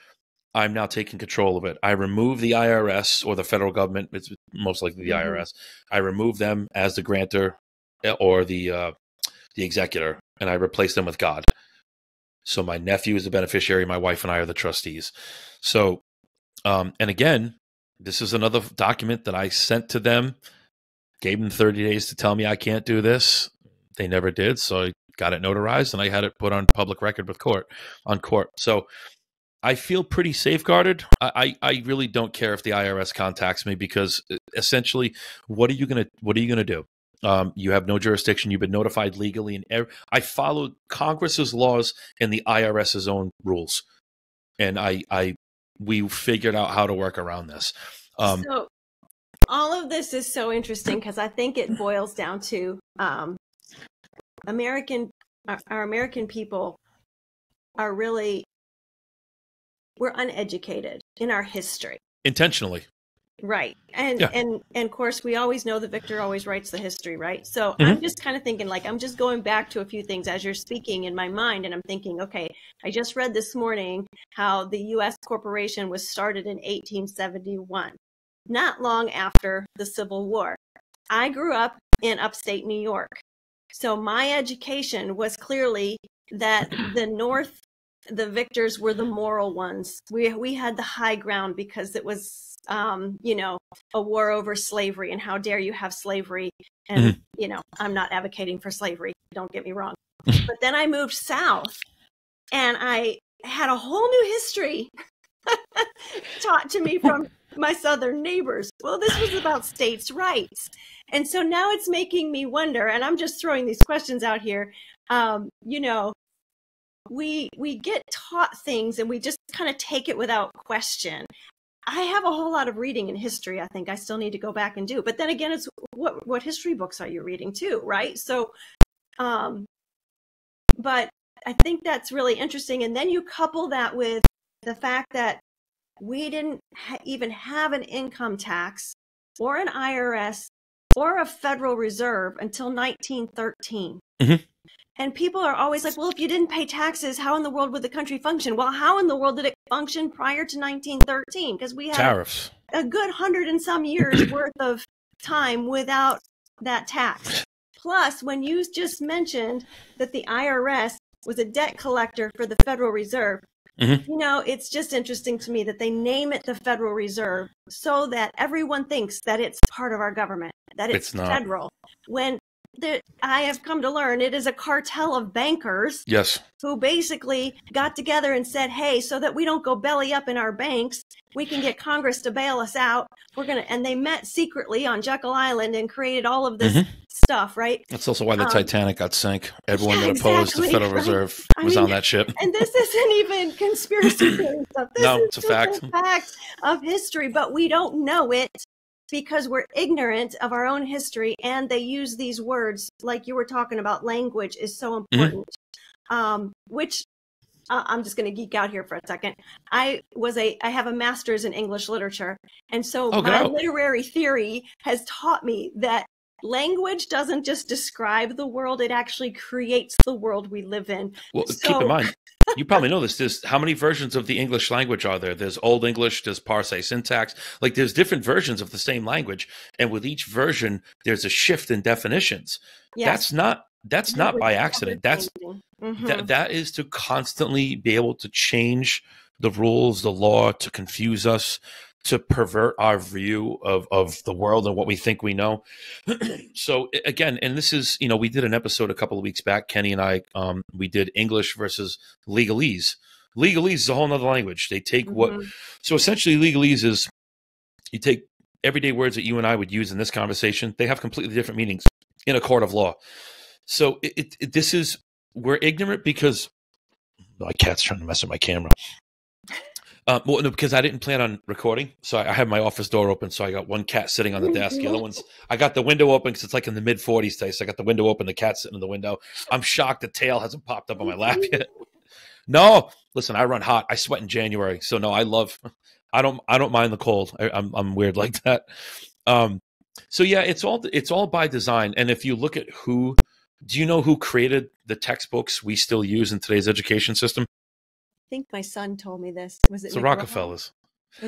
B: I'm now taking control of it. I remove the IRS or the federal government. It's most likely the IRS. I remove them as the grantor or the executor, and I replace them with God. So my nephew is the beneficiary. My wife and I are the trustees. So, and again, this is another document that I sent to them, gave them 30 days to tell me I can't do this. They never did. So I got it notarized and I had it put on public record with court. So I feel pretty safeguarded. I really don't care if the IRS contacts me, because essentially, what are you gonna do? You have no jurisdiction. You've been notified legally, and I followed Congress's laws and the IRS's own rules, and we figured out how to work around this.
C: So all of this is so interesting because I think it boils down to our American people are really, we're uneducated in our history. Intentionally. Right. And of course, we always know the victor always writes the history, right? So I'm just kind of thinking, like, I'm just going back to a few things as you're speaking in my mind. And I'm thinking, okay, I just read this morning how the U.S. corporation was started in 1871, not long after the Civil War. I grew up in upstate New York. So my education was clearly that the victors were the moral ones. We had the high ground because it was, a war over slavery, and how dare you have slavery. And, I'm not advocating for slavery. Don't get me wrong. But then I moved south and I had a whole new history taught to me from my southern neighbors. Well, this was about states' rights. And so now it's making me wonder, and I'm just throwing these questions out here. We get taught things and we just kind of take it without question. I have a whole lot of reading in history I think I still need to go back and do. But then again, it's what history books are you reading too, right? So, but I think that's really interesting. And then you couple that with the fact that we didn't even have an income tax or an IRS or a Federal Reserve until 1913. And people are always like, well, if you didn't pay taxes, how in the world would the country function? Well, how in the world did it function prior to 1913? Because we had tariffs, a good 100 and some years worth of time without that tax. Plus, when you just mentioned that the IRS was a debt collector for the Federal Reserve, it's just interesting to me that they name it the Federal Reserve so that everyone thinks that it's part of our government, that it's federal. When I have come to learn it is a cartel of bankers who basically got together and said, hey, so that we don't go belly up in our banks, we can get Congress to bail us out. And they met secretly on Jekyll Island and created all of this stuff, right? That's also why the Titanic got sank. Everyone that opposed the Federal Reserve was on that ship. And this isn't even conspiracy theory stuff. This is it's a fact of history, but we don't know it because we're ignorant of our own history, and they use these words like you were talking about. Language is so important, which I'm just going to geek out here for a second. I have a master's in English literature, and so my literary theory has taught me that language doesn't just describe the world, it actually creates the world we live in. Well, keep in mind, you probably know this. There's how many versions of the English language are there? There's Old English, there's Parse syntax. Like there's different versions of the same language. And with each version, there's a shift in definitions. Yes. That's not by accident. That is to constantly be able to change the rules, the law, to confuse us,
B: to pervert our view of the world and what we think we know. So again, and this is, we did an episode a couple of weeks back, Kenny and I, we did English versus legalese. Legalese is a whole nother language. They take so essentially legalese is, you take everyday words that you and I would use in this conversation. They have completely different meanings in a court of law. So this is, we're ignorant because my cat's trying to mess with my camera. Well, no, because I didn't plan on recording. So I have my office door open. So I got one cat sitting on the desk. The other one's, I got the window open because it's like in the mid 40s today. So I got the window open, the cat's sitting in the window. I'm shocked the tail hasn't popped up on my lap yet. No, listen, I run hot. I sweat in January. So no, I don't mind the cold. I'm weird like that. So yeah, it's all by design. And if you look at do you know who created the textbooks we still use in today's education system?
C: I think my son told me this. Was it
B: It's the
C: McGraw?
B: Rockefellers.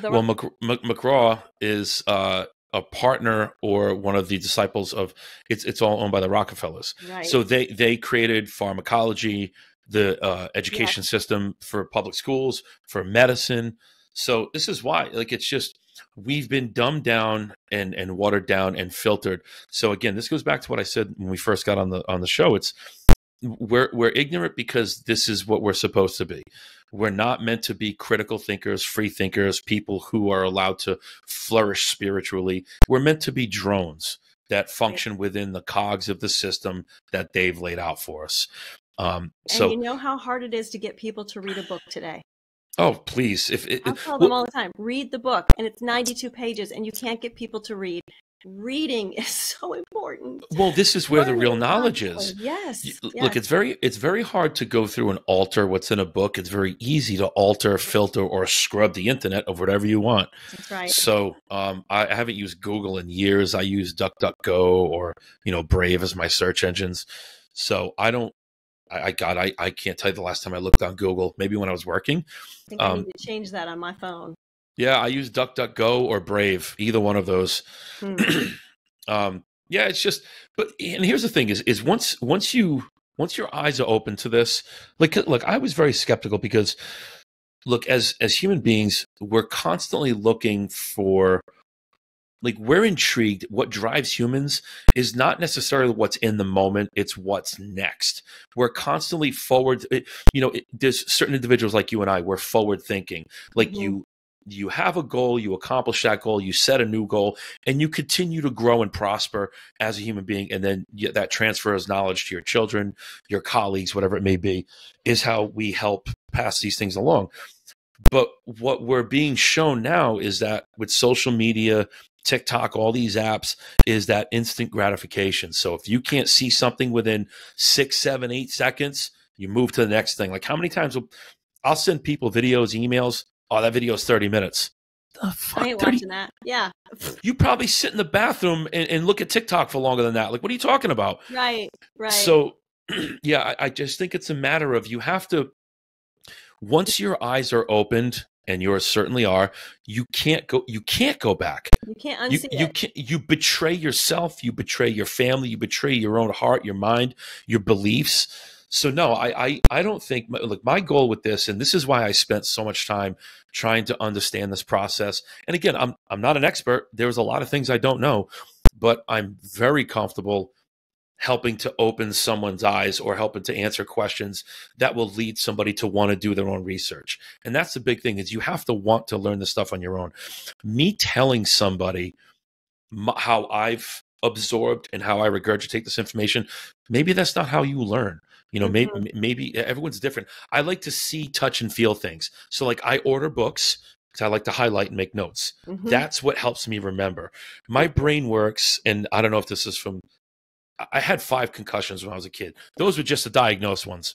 B: Well, McGraw is a partner or one of the disciples of, it's all owned by the Rockefellers.
C: Right.
B: So they created pharmacology, the education system for public schools, for medicine. So this is why, it's just, we've been dumbed down and watered down and filtered. So again, this goes back to what I said when we first got on the show. It's, we're ignorant because this is what we're supposed to be. We're not meant to be critical thinkers, free thinkers, people who are allowed to flourish spiritually. We're meant to be drones that function within the cogs of the system that they've laid out for us.
C: And you know how hard it is to get people to read a book today.
B: Oh, please.
C: I'll tell them all the time, read the book. And it's 92 pages and you can't get people to read. Reading is so important.
B: Well, this is where the real knowledge is.
C: Yes.
B: Look, it's very hard to go through and alter what's in a book. It's very easy to alter, filter, or scrub the internet of whatever you want.
C: That's right.
B: So I haven't used Google in years. I use DuckDuckGo or Brave as my search engines. So I can't tell you the last time I looked on Google. Maybe when I was working.
C: I think I need to change that on my phone.
B: Yeah, I use DuckDuckGo or Brave, either one of those. Yeah, it's just, and here's the thing is once your eyes are open to this, look, I was very skeptical because, look, as human beings, we're constantly looking for, we're intrigued. What drives humans is not necessarily what's in the moment. It's what's next. We're constantly forward. There's certain individuals like you and I, we're forward thinking. You have a goal, you accomplish that goal, you set a new goal, and you continue to grow and prosper as a human being. And then that transfers knowledge to your children, your colleagues, whatever it may be, is how we help pass these things along. But what we're being shown now is that with social media, TikTok, all these apps, is that instant gratification. So if you can't see something within 6, 7, 8 seconds, you move to the next thing. How many times I'll send people videos, emails, oh, that video is 30 minutes. The fuck,
C: I ain't watching that. Yeah.
B: You probably sit in the bathroom and look at TikTok for longer than that. What are you talking about?
C: Right.
B: So, yeah, I just think it's a matter of, you have to, once your eyes are opened, and yours certainly are, you can't go back.
C: You can't unsee it.
B: You betray yourself, you betray your family, you betray your own heart, your mind, your beliefs. So no, I don't think, my goal with this, and this is why I spent so much time trying to understand this process. And again, I'm not an expert. There's a lot of things I don't know, but I'm very comfortable helping to open someone's eyes or helping to answer questions that will lead somebody to want to do their own research. And that's the big thing, is you have to want to learn this stuff on your own. Me telling somebody how I've absorbed and how I regurgitate this information, maybe that's not how you learn. Maybe everyone's different. I like to see, touch, and feel things. So I order books because I like to highlight and make notes. That's what helps me remember. My brain works, and I don't know if this is from, I had 5 concussions when I was a kid. Those were just the diagnosed ones.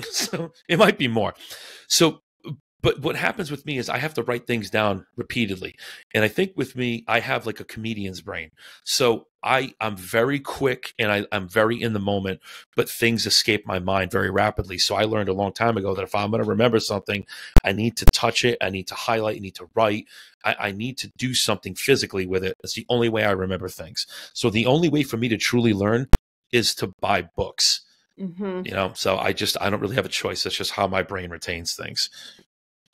B: So it might be more. So, but what happens with me is I have to write things down repeatedly. And I think with me, I have a comedian's brain. So I'm very quick and I'm very in the moment, but things escape my mind very rapidly. So I learned a long time ago that if I'm going to remember something, I need to touch it. I need to highlight, I need to write. I need to do something physically with it. It's the only way I remember things. So the only way for me to truly learn is to buy books. So I don't really have a choice. That's just how my brain retains things.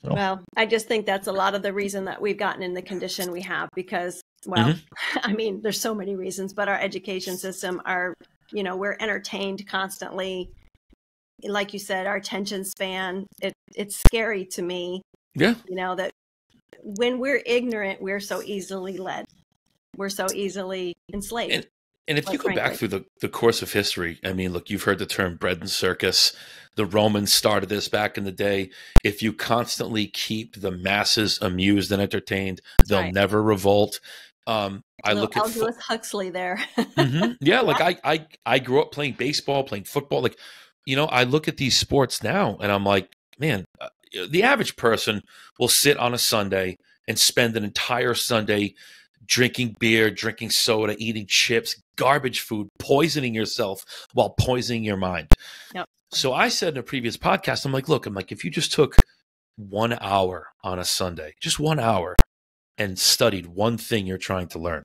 B: So.
C: Well, I just think that's a lot of the reason that we've gotten in the condition we have because, well, I mean, there's so many reasons, but our education system, we're entertained constantly. Like you said, our attention span, it's scary to me.
B: Yeah.
C: That when we're ignorant, we're so easily led. We're so easily enslaved.
B: And if you go back through the course of history, I mean, look, you've heard the term bread and circus. The Romans started this back in the day. If you constantly keep the masses amused and entertained, they'll never revolt. I look at
C: Aldous Huxley there.
B: Yeah, like I grew up playing baseball, playing football. Like, I look at these sports now and I'm like, man, the average person will sit on a Sunday and spend an entire Sunday drinking beer, drinking soda, eating chips, garbage food, poisoning yourself while poisoning your mind.
C: Yep.
B: So I said in a previous podcast, I'm like, if you just took 1 hour on a Sunday, just 1 hour, and studied one thing you're trying to learn,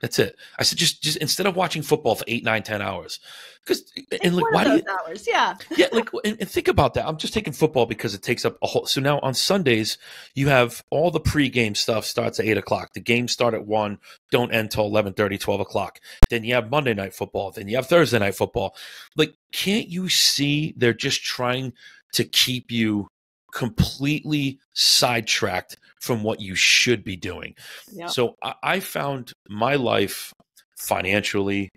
B: that's it. I said, just instead of watching football for 8, 9, 10 hours,
C: why do you hours? Yeah.
B: Yeah. And think about that. I'm just taking football because it takes up a whole. So now on Sundays, you have all the pregame stuff starts at 8:00. The games start at 1, don't end till 11:30, 12 o'clock. Then you have Monday night football. Then you have Thursday night football. Like, can't you see they're just trying to keep you completely sidetracked from what you should be doing? Yep. So I found my life financially,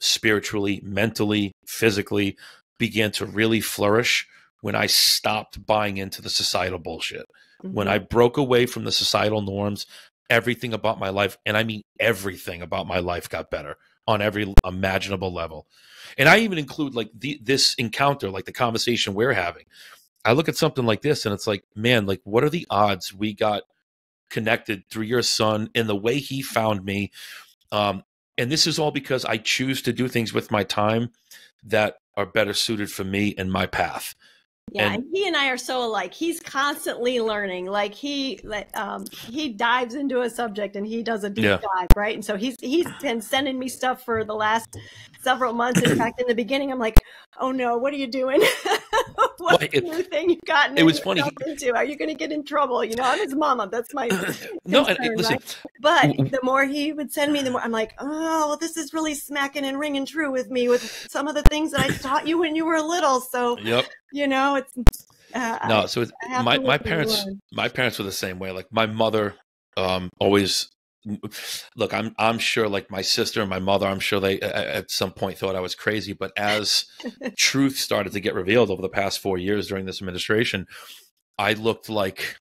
B: spiritually, mentally, physically began to really flourish when I stopped buying into the societal bullshit. When I broke away from the societal norms, everything about my life, and I mean everything about my life, got better on every imaginable level. And I even include like this encounter, like the conversation we're having. I look at something like this and it's like, man, like what are the odds we got connected through your son in the way he found me? And this is all because I choose to do things with my time that are better suited for me and my path.
C: Yeah, and he and I are so alike. He's constantly learning. Like he dives into a subject and he does a deep dive, right? And so he's been sending me stuff for the last several months. In fact, in the beginning, I'm like, "Oh no, what are you doing? What's the new thing you've gotten into? Are you going to get in trouble?" I'm his mama. That's my concern,
B: listen.
C: Right? But the more he would send me, the more I'm like, "Oh, well, this is really smacking and ringing true with me with some of the things that I taught you when you were little." So.
B: Yep.
C: It's
B: my parents were the same way. Like my mother always look, I'm sure like my sister and my mother, I'm sure they at some point thought I was crazy, but as truth started to get revealed over the past 4 years during this administration, I looked like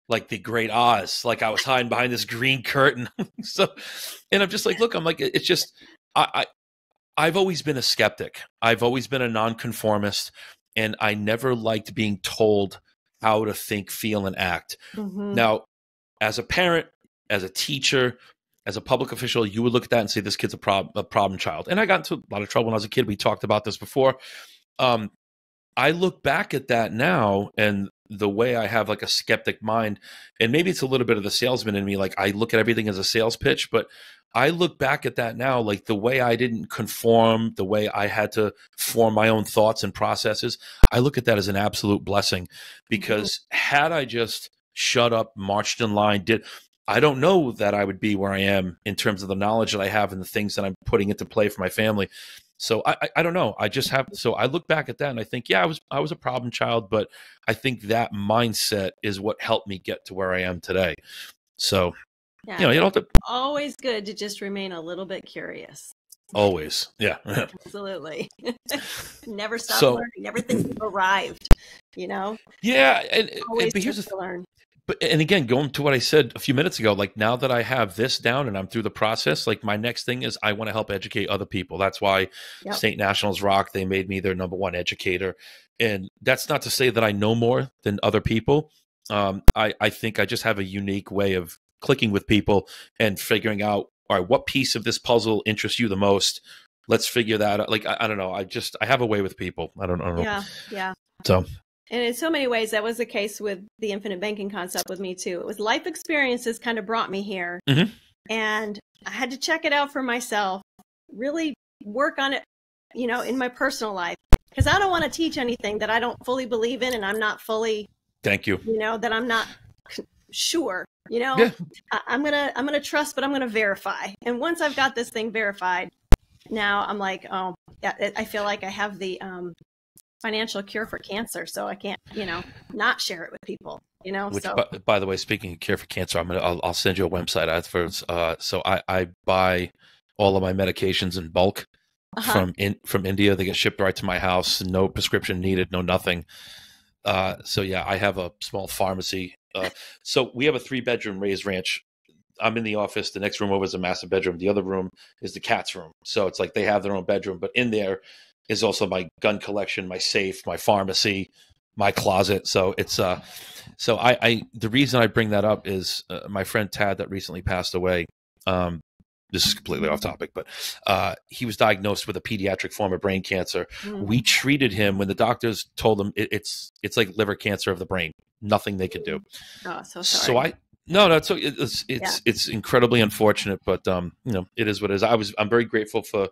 B: the Great Oz, like I was hiding behind this green curtain. And I'm just like, look, I'm like, it's just I've always been a skeptic. I've always been a nonconformist. And I never liked being told how to think, feel, and act. Now, as a parent, as a teacher, as a public official, you would look at that and say, this kid's a problem child. And I got into a lot of trouble when I was a kid. We talked about this before. I look back at that now and the way I have like a skeptic mind, and maybe it's a little bit of the salesman in me. Like I look at everything as a sales pitch, but I look back at that now, like the way I didn't conform, the way I had to form my own thoughts and processes. I look at that as an absolute blessing because had I just shut up, marched in line, I don't know that I would be where I am in terms of the knowledge that I have and the things that I'm putting into play for my family. So I don't know. I just have, so I look back at that and I think, yeah, I was a problem child, but I think that mindset is what helped me get to where I am today. So,
C: yeah,
B: you don't have to.
C: Always good to just remain a little bit curious.
B: Always. Yeah.
C: Absolutely. Never stop learning. Never think you've arrived,
B: Yeah.
C: Always
B: but here's
C: to learn.
B: And again, going to what I said a few minutes ago, like now that I have this down and I'm through the process, like my next thing is I want to help educate other people. That's why State Nationals rock. They made me their #1 educator. And that's not to say that I know more than other people. I think I just have a unique way of clicking with people and figuring out, all right, what piece of this puzzle interests you the most? Let's figure that out. Like, I don't know. I have a way with people. I don't know.
C: Yeah.
B: So.
C: And in so many ways, that was the case with the infinite banking concept with me too. It was life experiences kind of brought me here. And I had to check it out for myself, really work on it, in my personal life. Because I don't want to teach anything that I don't fully believe in and I'm not fully
B: Thank you.
C: That I'm not sure.
B: Yeah.
C: I'm gonna trust, but I'm gonna verify. And once I've got this thing verified, now I'm like, oh, yeah, I feel like I have the financial cure for cancer, so I can't, not share it with people.
B: Which,
C: so
B: by the way, speaking of cure for cancer, I'll send you a website afterwards. So I buy all of my medications in bulk from India. They get shipped right to my house. No prescription needed. No nothing. So yeah, I have a small pharmacy. So we have a 3-bedroom raised ranch. I'm in the office. The next room over is a master bedroom. The other room is the cat's room. So it's like they have their own bedroom, but in there is also my gun collection, my safe, my pharmacy, my closet. So it's so I the reason I bring that up is my friend Tad that recently passed away. This is completely off topic, but he was diagnosed with a pediatric form of brain cancer. We treated him when the doctors told him it's like liver cancer of the brain. Nothing they could do.
C: Oh, so sorry.
B: It's incredibly unfortunate, but it is what it is. I'm very grateful for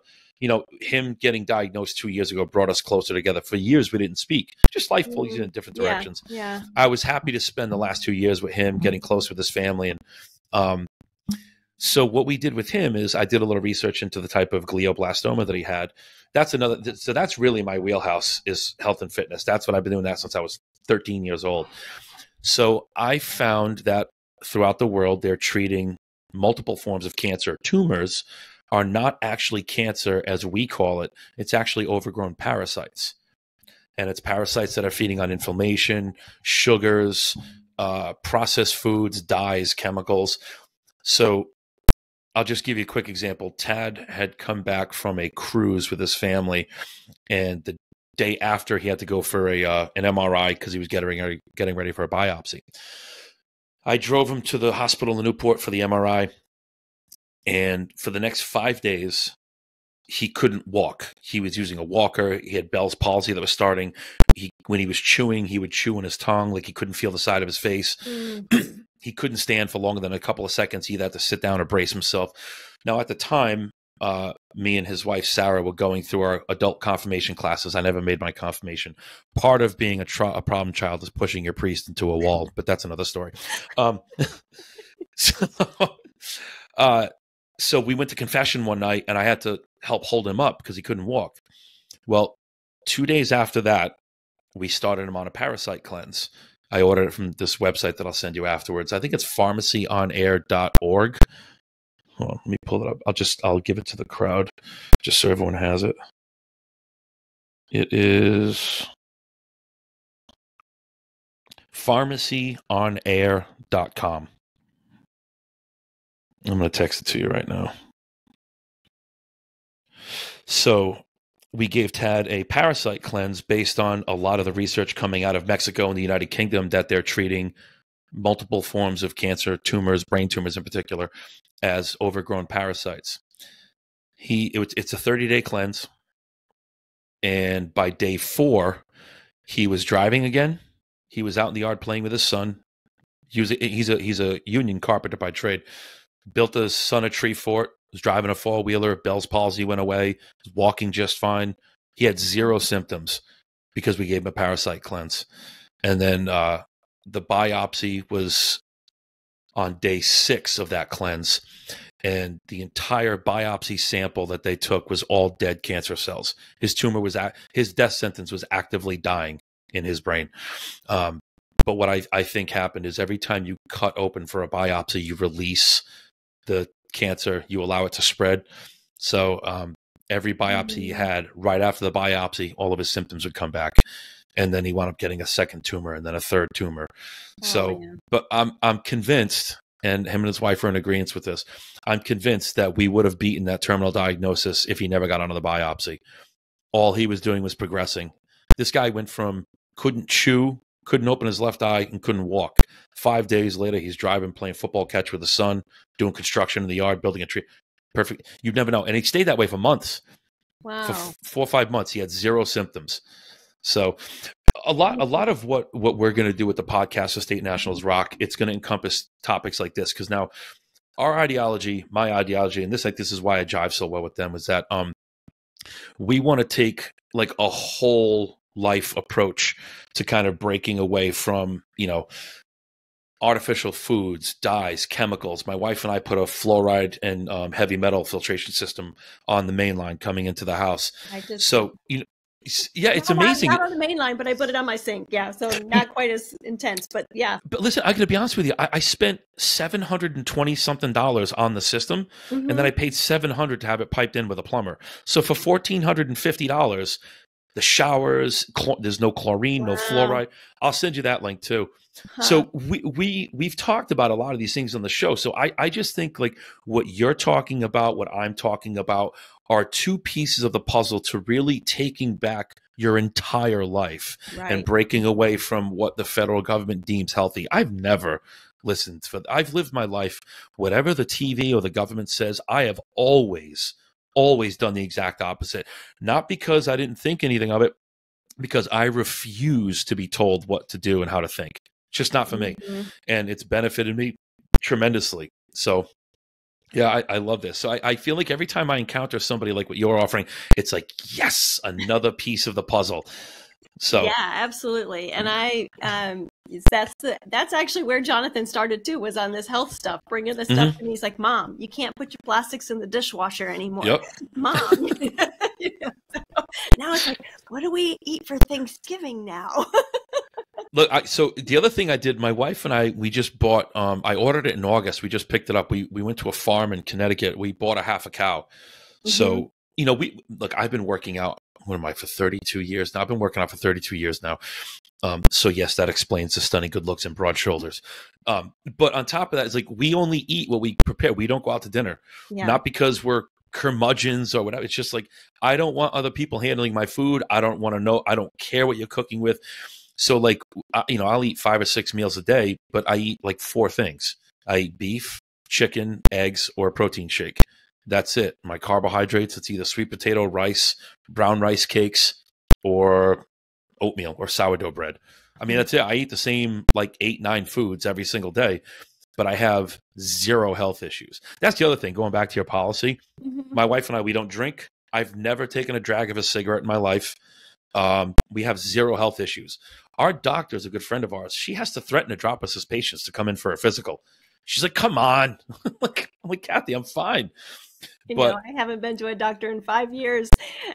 B: him getting diagnosed 2 years ago. Brought us closer together. For years we didn't speak. Just life pulls you in different directions.
C: Yeah.
B: I was happy to spend the last 2 years with him, getting close with his family, and so what we did with him is I did a little research into the type of glioblastoma that he had. So that's really my wheelhouse, is health and fitness. That's what I've been doing that since I was 13 years old. So I found that throughout the world, they're treating multiple forms of cancer. Tumors are not actually cancer as we call it. It's actually overgrown parasites. And it's parasites that are feeding on inflammation, sugars, processed foods, dyes, chemicals. So I'll just give you a quick example. Tad had come back from a cruise with his family, and the day after he had to go for an MRI because he was getting ready for a biopsy. I drove him to the hospital in Newport for the MRI, and for the next 5 days, he couldn't walk. He was using a walker. He had Bell's palsy that was starting. When he was chewing, he would chew on his tongue like he couldn't feel the side of his face. He couldn't stand for longer than a couple of seconds. He'd have to sit down or brace himself. Now, at the time, me and his wife, Sarah, were going through our adult confirmation classes. I never made my confirmation. Part of being a problem child is pushing your priest into a wall, but that's another story. So we went to confession one night, and I had to help hold him up because he couldn't walk. Well, 2 days after that, we started him on a parasite cleanse. I ordered it from this website that I'll send you afterwards. I think it's pharmacyonair.org. Hold on, let me pull it up. I'll give it to the crowd just so everyone has it. It is pharmacyonair.com. I'm going to text it to you right now. So we gave Tad a parasite cleanse based on a lot of the research coming out of Mexico and the United Kingdom that they're treating multiple forms of cancer, tumors, brain tumors in particular, as overgrown parasites. It's a 30-day cleanse, and by day 4, he was driving again. He was out in the yard playing with his son. He's a union carpenter by trade. Built his son a tree fort. Was driving a 4-wheeler. Bell's palsy went away. Was walking just fine. He had 0 symptoms because we gave him a parasite cleanse. And then the biopsy was on day 6 of that cleanse. And the entire biopsy sample that they took was all dead cancer cells. His tumor his death sentence was actively dying in his brain. But what I think happened is every time you cut open for a biopsy, you release the cancer, you allow it to spread. So every biopsy he had, right after the biopsy, all of his symptoms would come back. And then he wound up getting a second tumor and then a third tumor. But I'm convinced, and him and his wife are in agreement with this, I'm convinced that we would have beaten that terminal diagnosis if he never got onto the biopsy. All he was doing was progressing. This guy went from couldn't chew, couldn't open his left eye, and couldn't walk. 5 days later, he's driving, playing football catch with his son, doing construction in the yard, building a tree. Perfect. You'd never know. And he stayed that way for months.
C: Wow.
B: For 4 or 5 months, he had 0 symptoms. So a lot of what we're going to do with the podcast of State Nationals Rock, it's going to encompass topics like this, because now our ideology, my ideology, and this is why I jive so well with them, is that we want to take like a whole life approach to kind of breaking away from, artificial foods, dyes, chemicals. My wife and I put a fluoride and heavy metal filtration system on the main line coming into the house. So, yeah, it's amazing.
C: Not on the main line, but I put it on my sink. Yeah, so not quite as intense, but yeah.
B: But listen, I got to be honest with you. I spent $720 something on the system, and then I paid $700 to have it piped in with a plumber. So for $1,450, the showers, there's no chlorine, no fluoride. I'll send you that link too. So we've talked about a lot of these things on the show. So I just think like what you're talking about, what I'm talking about are two pieces of the puzzle to really taking back your entire life and breaking away from what the federal government deems healthy. I've never listened for, I've lived my life, whatever the TV or the government says, I have always done the exact opposite. Not because I didn't think anything of it, because I refuse to be told what to do and how to think. It's just not for me. And it's benefited me tremendously. So yeah, I love this. So I feel like every time I encounter somebody like what you're offering, it's like, yes, another piece of the puzzle. So
C: yeah, absolutely. And that's actually where Jonathan started too, was on this health stuff, bringing this stuff. And he's like, Mom, you can't put your plastics in the dishwasher anymore.
B: Yep.
C: Mom. Now it's like, what do we eat for Thanksgiving now?
B: Look, so the other thing I did, my wife and we just bought, I ordered it in August. We just picked it up. We went to a farm in Connecticut. We bought a half a cow. So, I've been working out, for 32 years now. I've been working out for 32 years now. So yes, that explains the stunning good looks and broad shoulders. But on top of that, it's like, we only eat what we prepare. We don't go out to dinner, not because we're curmudgeons or whatever. It's just like, I don't want other people handling my food. I don't want to know. I don't care what you're cooking with. So like, I'll eat 5 or 6 meals a day, but I eat like 4 things. I eat beef, chicken, eggs, or a protein shake. That's it. My carbohydrates, it's either sweet potato, rice, brown rice cakes, or oatmeal or sourdough bread. I mean, that's it. I eat the same like 8, 9 foods every single day, but I have 0 health issues. That's the other thing. Going back to your policy, my wife and I, we don't drink. I've never taken a drag of a cigarette in my life. We have 0 health issues. Our doctor is a good friend of ours. She has to threaten to drop us as patients to come in for a physical. She's like, come on. I'm like, Kathy, I'm fine.
C: I haven't been to a doctor in 5 years.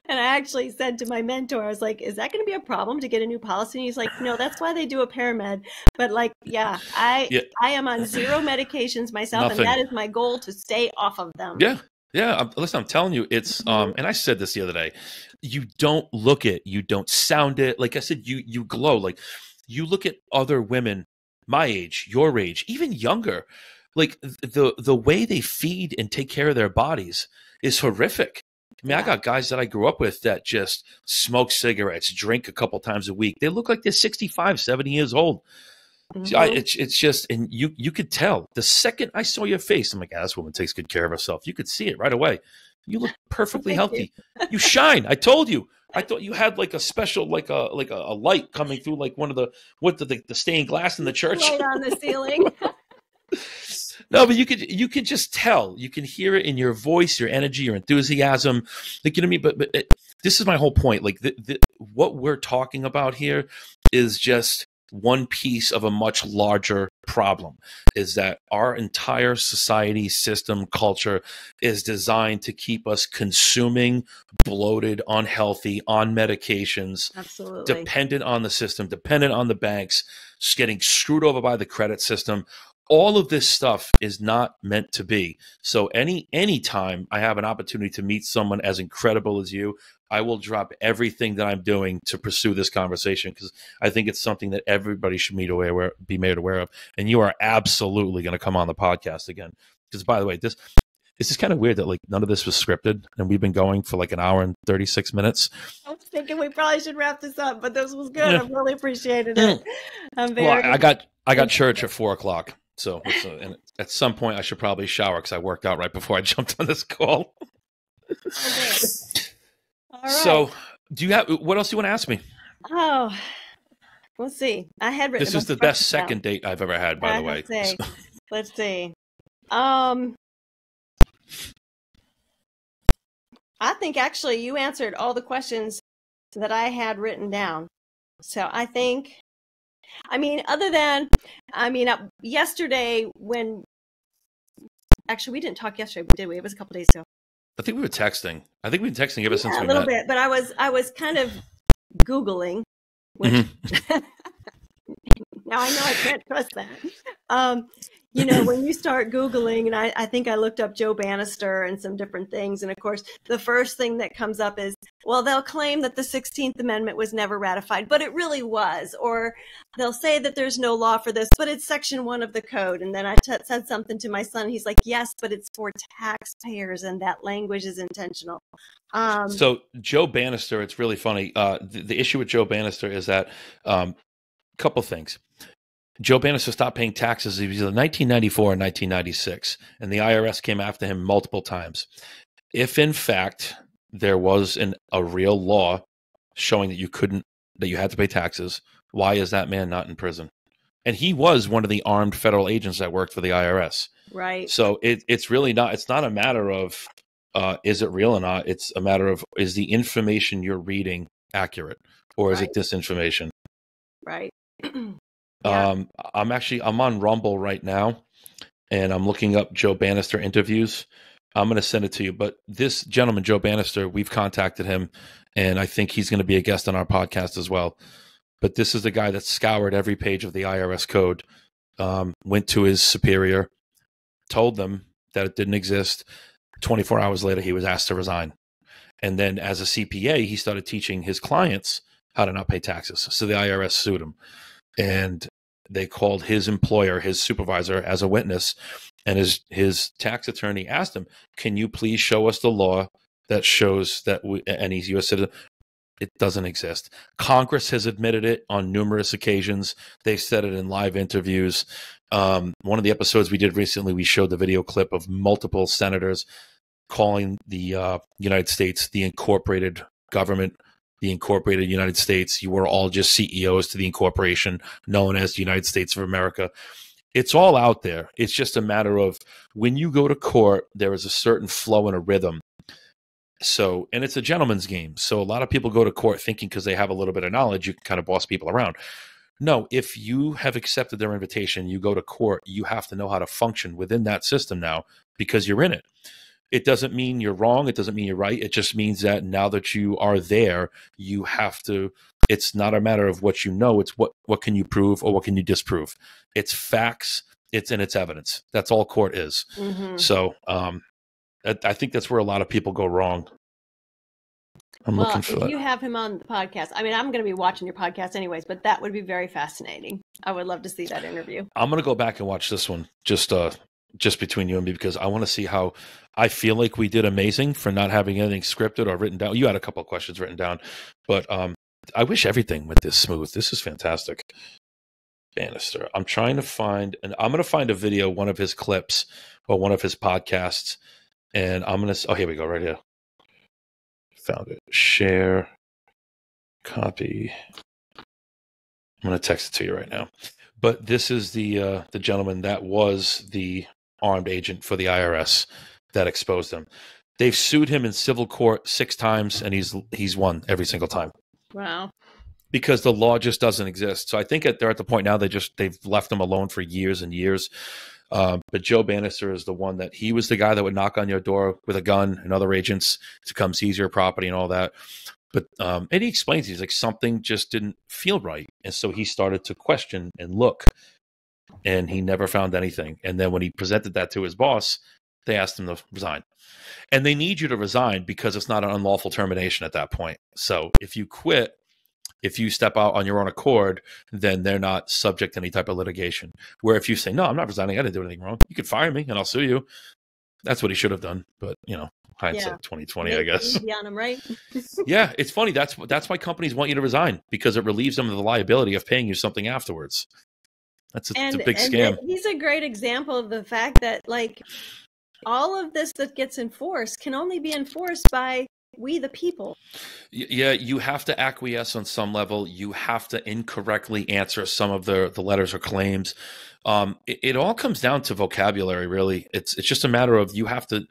C: And I actually said to my mentor, I was like, is that going to be a problem to get a new policy? And he's like, no, that's why they do a paramed. But like, I am on 0 medications myself. Nothing. And that is my goal, to stay off of them.
B: Yeah. Yeah. Listen, I'm telling you, it's, and I said this the other day, you don't look it, you don't sound it. Like I said, you glow. Like, you look at other women my age, your age, even younger, like the way they feed and take care of their bodies is horrific. I mean, I got guys that I grew up with that just smoke cigarettes, drink a couple times a week. They look like they're 65, 70 years old. It's just, and you could tell the second I saw your face, I'm like, this woman takes good care of herself. You could see it right away. You look perfectly healthy. You shine. I told you. I thought you had like a special, like a light coming through, like one of the stained glass in the church.
C: Light on the ceiling.
B: No, but you could just tell. You can hear it in your voice, your energy, your enthusiasm. Like, you know what I mean? But this is my whole point. Like, what we're talking about here is just one piece of a much larger problem, is that our entire society, system, culture is designed to keep us consuming, bloated, unhealthy, on medications,
C: absolutely
B: dependent on the system, dependent on the banks, just getting screwed over by the credit system. All of this stuff is not meant to be. So any time I have an opportunity to meet someone as incredible as you, I will drop everything that I'm doing to pursue this conversation, because I think it's something that everybody should be made aware of. And you are absolutely going to come on the podcast again. Because, by the way, this is kind of weird that like none of this was scripted, and we've been going for like an hour and 36 minutes.
C: I was thinking we probably should wrap this up, but this was good. I really appreciated it.
B: I got church at 4:00. So and at some point I should probably shower, because I worked out right before I jumped on this call.
C: Okay. All right.
B: So do you have, what else do you want to ask me?
C: Oh, we'll see. I had written.
B: This is the best second date I've ever had, by the way.
C: Let's see. I think actually you answered all the questions that I had written down. So I think, other than, yesterday actually we didn't talk yesterday, did we? It was a couple days ago.
B: I think we were texting. I think we've been texting ever since we
C: met. A little
B: met.
C: bit, but I was kind of Googling, which now I know I can't trust that. When you start Googling, and I think I looked up Joe Bannister and some different things. And of course, the first thing that comes up is, well, they'll claim that the 16th Amendment was never ratified, but it really was. Or they'll say that there's no law for this, but it's Section 1 of the code. And then I said something to my son. He's like, yes, but it's for taxpayers, and that language is intentional.
B: So Joe Bannister, it's really funny. The issue with Joe Bannister is that couple things. Joe Bannister stopped paying taxes either 1994 or 1996, and the IRS came after him multiple times. If in fact there was a real law showing that you had to pay taxes, why is that man not in prison? And he was one of the armed federal agents that worked for the IRS.
C: Right.
B: So it's really not. It's not a matter of is it real or not. It's a matter of, is the information you're reading accurate, or is it disinformation?
C: Right.
B: Yeah. I'm on Rumble right now, and I'm looking up Joe Bannister interviews. I'm going to send it to you. But this gentleman, Joe Bannister, we've contacted him, and I think he's going to be a guest on our podcast as well. But this is the guy that scoured every page of the IRS code, went to his superior, told them that it didn't exist. 24 hours later, he was asked to resign. And then as a CPA, he started teaching his clients how to not pay taxes. So the IRS sued him. And they called his employer, his supervisor, as a witness. And his tax attorney asked him, can you please show us the law that shows that and he's U.S. citizen? It doesn't exist. Congress has admitted it on numerous occasions. They've said it in live interviews. One of the episodes we did recently, we showed the video clip of multiple senators calling the United States the incorporated government, the incorporated United States. You were all just CEOs to the incorporation known as the United States of America. It's all out there. It's just a matter of, when you go to court, there is a certain flow and a rhythm. So, and it's a gentleman's game. So a lot of people go to court thinking because they have a little bit of knowledge, you can kind of boss people around. No, if you have accepted their invitation, you go to court, you have to know how to function within that system now, because you're in it. It doesn't mean you're wrong. It doesn't mean you're right. It just means that now that you are there, you have to, it's not a matter of what you know. It's what can you prove or what can you disprove? It's facts. It's evidence. That's all court is. Mm-hmm. So I think that's where a lot of people go wrong. I'm looking for that.
C: If you have him on the podcast, I'm going to be watching your podcast anyways, but that would be very fascinating. I would love to see that interview.
B: I'm going to go back and watch this one just between you and me, because I want to see how. I feel like we did amazing for not having anything scripted or written down. You had a couple of questions written down, but I wish everything went this smooth. This is fantastic. Bannister. I'm trying to find, and I'm going to find a video, one of his clips or one of his podcasts, and I'm going to, here we go, right here. Found it. Share, copy. I'm going to text it to you right now. But this is the gentleman that was the armed agent for the IRS that exposed him. They've sued him in civil court 6 times, and he's won every single time.
C: Wow.
B: Because the law just doesn't exist. So I think they're at the point now they've left him alone for years and years. But Joe Bannister is the one that he was the guy that would knock on your door with a gun and other agents to come seize your property and all that. But and he explains, he's like, something just didn't feel right. And so he started to question and look, and he never found anything. And then when he presented that to his boss, they asked him to resign. And they need you to resign because it's not an unlawful termination at that point. So if you quit, if you step out on your own accord, then they're not subject to any type of litigation. Where if you say, no, I'm not resigning, I didn't do anything wrong, you could fire me and I'll sue you. That's what he should have done. But, hindsight 2020, I guess.
C: Easy on him, right?
B: Yeah, it's funny. That's why companies want you to resign, because it relieves them of the liability of paying you something afterwards. It's a big scam.
C: He's a great example of the fact that, all of this that gets enforced can only be enforced by we the people.
B: Yeah, you have to acquiesce on some level. You have to incorrectly answer some of the letters or claims. It all comes down to vocabulary, really. It's just a matter of, you have to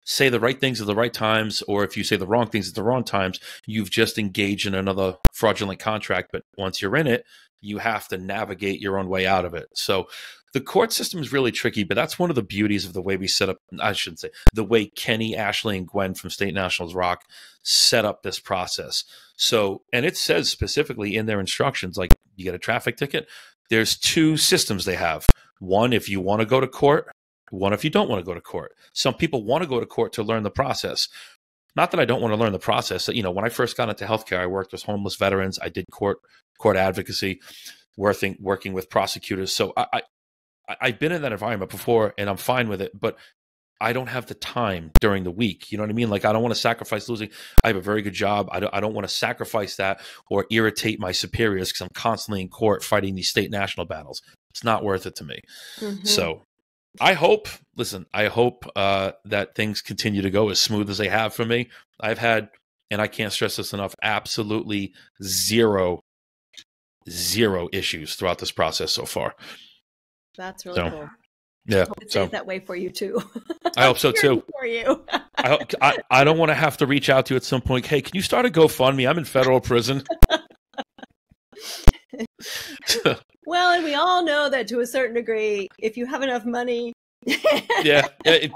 B: say the right things at the right times, or if you say the wrong things at the wrong times, you've just engaged in another fraudulent contract. But once you're in it, you have to navigate your own way out of it. So the court system is really tricky, but that's one of the beauties of the way we set up, I shouldn't say, the way Kenny, Ashley, and Gwen from State Nationals Rock set up this process. So, and it says specifically in their instructions, like you get a traffic ticket, there's two systems they have. One, if you want to go to court, one, if you don't want to go to court. Some people want to go to court to learn the process. Not that I don't want to learn the process. You know, when I first got into healthcare, I worked with homeless veterans. I did court advocacy, working with prosecutors. So I've been in that environment before, and I'm fine with it, but I don't have the time during the week. You know what I mean? Like, I don't want to sacrifice losing. I have a very good job. I don't want to sacrifice that or irritate my superiors because I'm constantly in court fighting these state national battles. It's not worth it to me. Mm-hmm. So I hope that things continue to go as smooth as they have for me. I've had, and I can't stress this enough, absolutely zero issues throughout this process so far.
C: That's really cool.
B: Yeah,
C: I hope it stays that way for you too.
B: I hope so too.
C: For you,
B: I don't want to have to reach out to you at some point. Hey, can you start a GoFundMe? I'm in federal prison.
C: Well, and we all know that to a certain degree, if you have enough money.
B: yeah,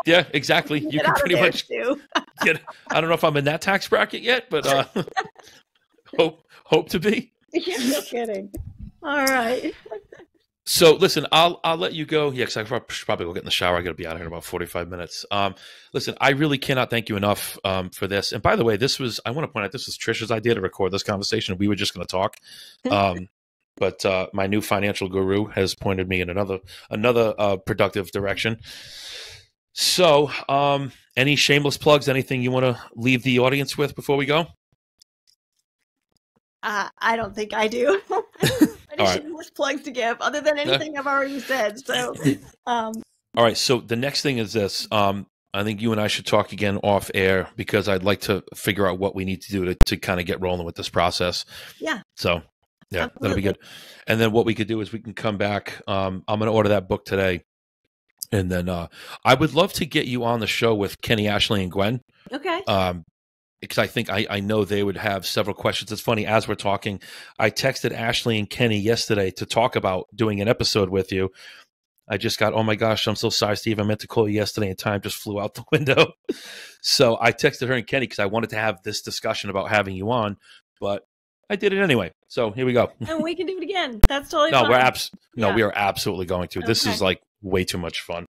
B: exactly. You can pretty much get. I don't know if I'm in that tax bracket yet, but hope to be.
C: Yeah, no kidding. All right.
B: So listen, I'll let you go. Yeah, because I should probably go get in the shower. I got to be out of here in about 45 minutes. Listen, I really cannot thank you enough for this. And by the way, I want to point out, this was Tricia's idea to record this conversation. We were just going to talk. But my new financial guru has pointed me in another productive direction. So any shameless plugs, anything you want to leave the audience with before we go?
C: I don't think I do. Any shameless plugs to give other than anything I've already said. So,
B: all right. So the next thing is this. I think you and I should talk again off air because I'd like to figure out what we need to do to kind of get rolling with this process.
C: Yeah.
B: So, yeah,
C: absolutely.
B: That'll be good. And then what we could do is we can come back. I'm going to order that book today. And then I would love to get you on the show with Kenny, Ashley, and Gwen.
C: Okay.
B: Because I think I know they would have several questions. It's funny, as we're talking, I texted Ashley and Kenny yesterday to talk about doing an episode with you. I just got, oh my gosh, I'm so sorry, Steve. I meant to call you yesterday and time just flew out the window. So I texted her and Kenny because I wanted to have this discussion about having you on, but I did it anyway. So here we go.
C: And we can do it again. That's totally fine.
B: We are absolutely going to. Okay. This is like way too much fun.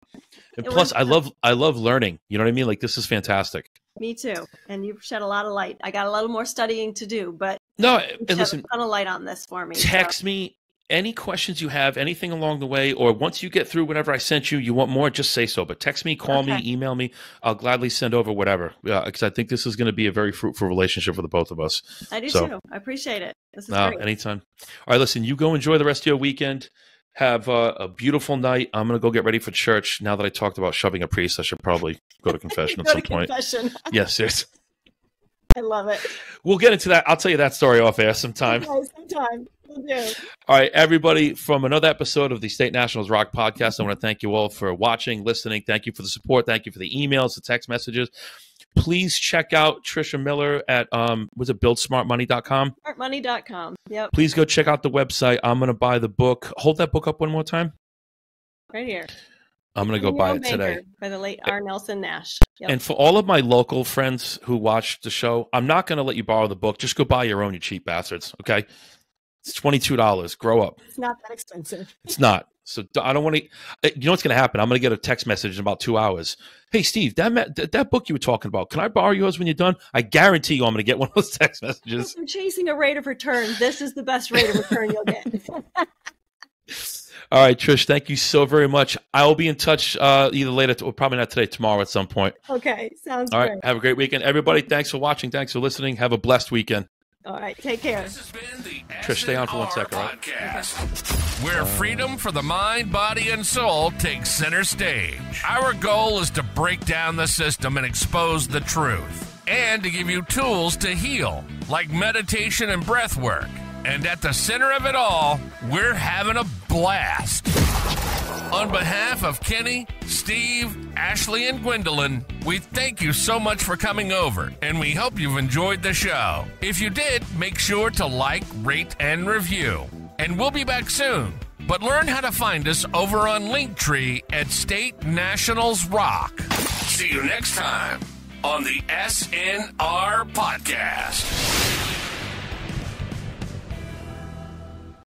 B: And plus, I love learning. You know what I mean? Like, this is fantastic.
C: Me too. And you've shed a lot of light. I got a little more studying to do, but
B: no, and listen,
C: a ton of light on this for me.
B: Text me any questions you have, anything along the way, or once you get through whatever I sent you, you want more, just say so. But text me, call me, email me. I'll gladly send over whatever, because I think this is going to be a very fruitful relationship for the both of us.
C: I do too. I appreciate it. This is great.
B: Anytime. All right, listen, you go enjoy the rest of your weekend. Have a beautiful night. I'm going to go get ready for church. Now that I talked about shoving a priest, I should probably go to confession at some point. Yes, yes.
C: I love it.
B: We'll get into that. I'll tell you that story off air sometime.
C: Okay, sometime. We'll do.
B: All right, everybody, from another episode of the State Nationals Rock Podcast, I want to thank you all for watching, listening. Thank you for the support. Thank you for the emails, the text messages. Please check out Tricia Miller at, was it buildsmartmoney.com?
C: Smartmoney.com, yep.
B: Please go check out the website. I'm going to buy the book. Hold that book up one more time.
C: Right here.
B: I'm going to go buy it today.
C: By the late R. Nelson Nash. Yep.
B: And for all of my local friends who watch the show, I'm not going to let you borrow the book. Just go buy your own, you cheap bastards, okay? It's $22. Grow up.
C: It's not that expensive.
B: It's not. So I don't want to. You know what's going to happen? I'm going to get a text message in about 2 hours. Hey, Steve, that book you were talking about, can I borrow yours when you're done? I guarantee you I'm going to get one of those text messages.
C: I'm chasing a rate of return. This is the best rate of return you'll get.
B: All right, Trish, thank you so very much. I will be in touch either later, or probably not today, tomorrow at some point.
C: Okay, sounds
B: great.
C: All
B: right, have a great weekend. Everybody, thanks for watching. Thanks for listening. Have a blessed weekend.
C: All right, take care.
A: This has been the
B: Trish, stay on for 1 second, right?
A: Podcast, where freedom for the mind, body, and soul takes center stage. Our goal is to break down the system and expose the truth, and to give you tools to heal, like meditation and breath work. And at the center of it all, we're having a blast. On behalf of Kenny, Steve, Ashley, and Gwendolyn, we thank you so much for coming over, and we hope you've enjoyed the show. If you did, make sure to like, rate, and review. And we'll be back soon. But learn how to find us over on Linktree at State Nationals Rock. See you next time on the SNR Podcast.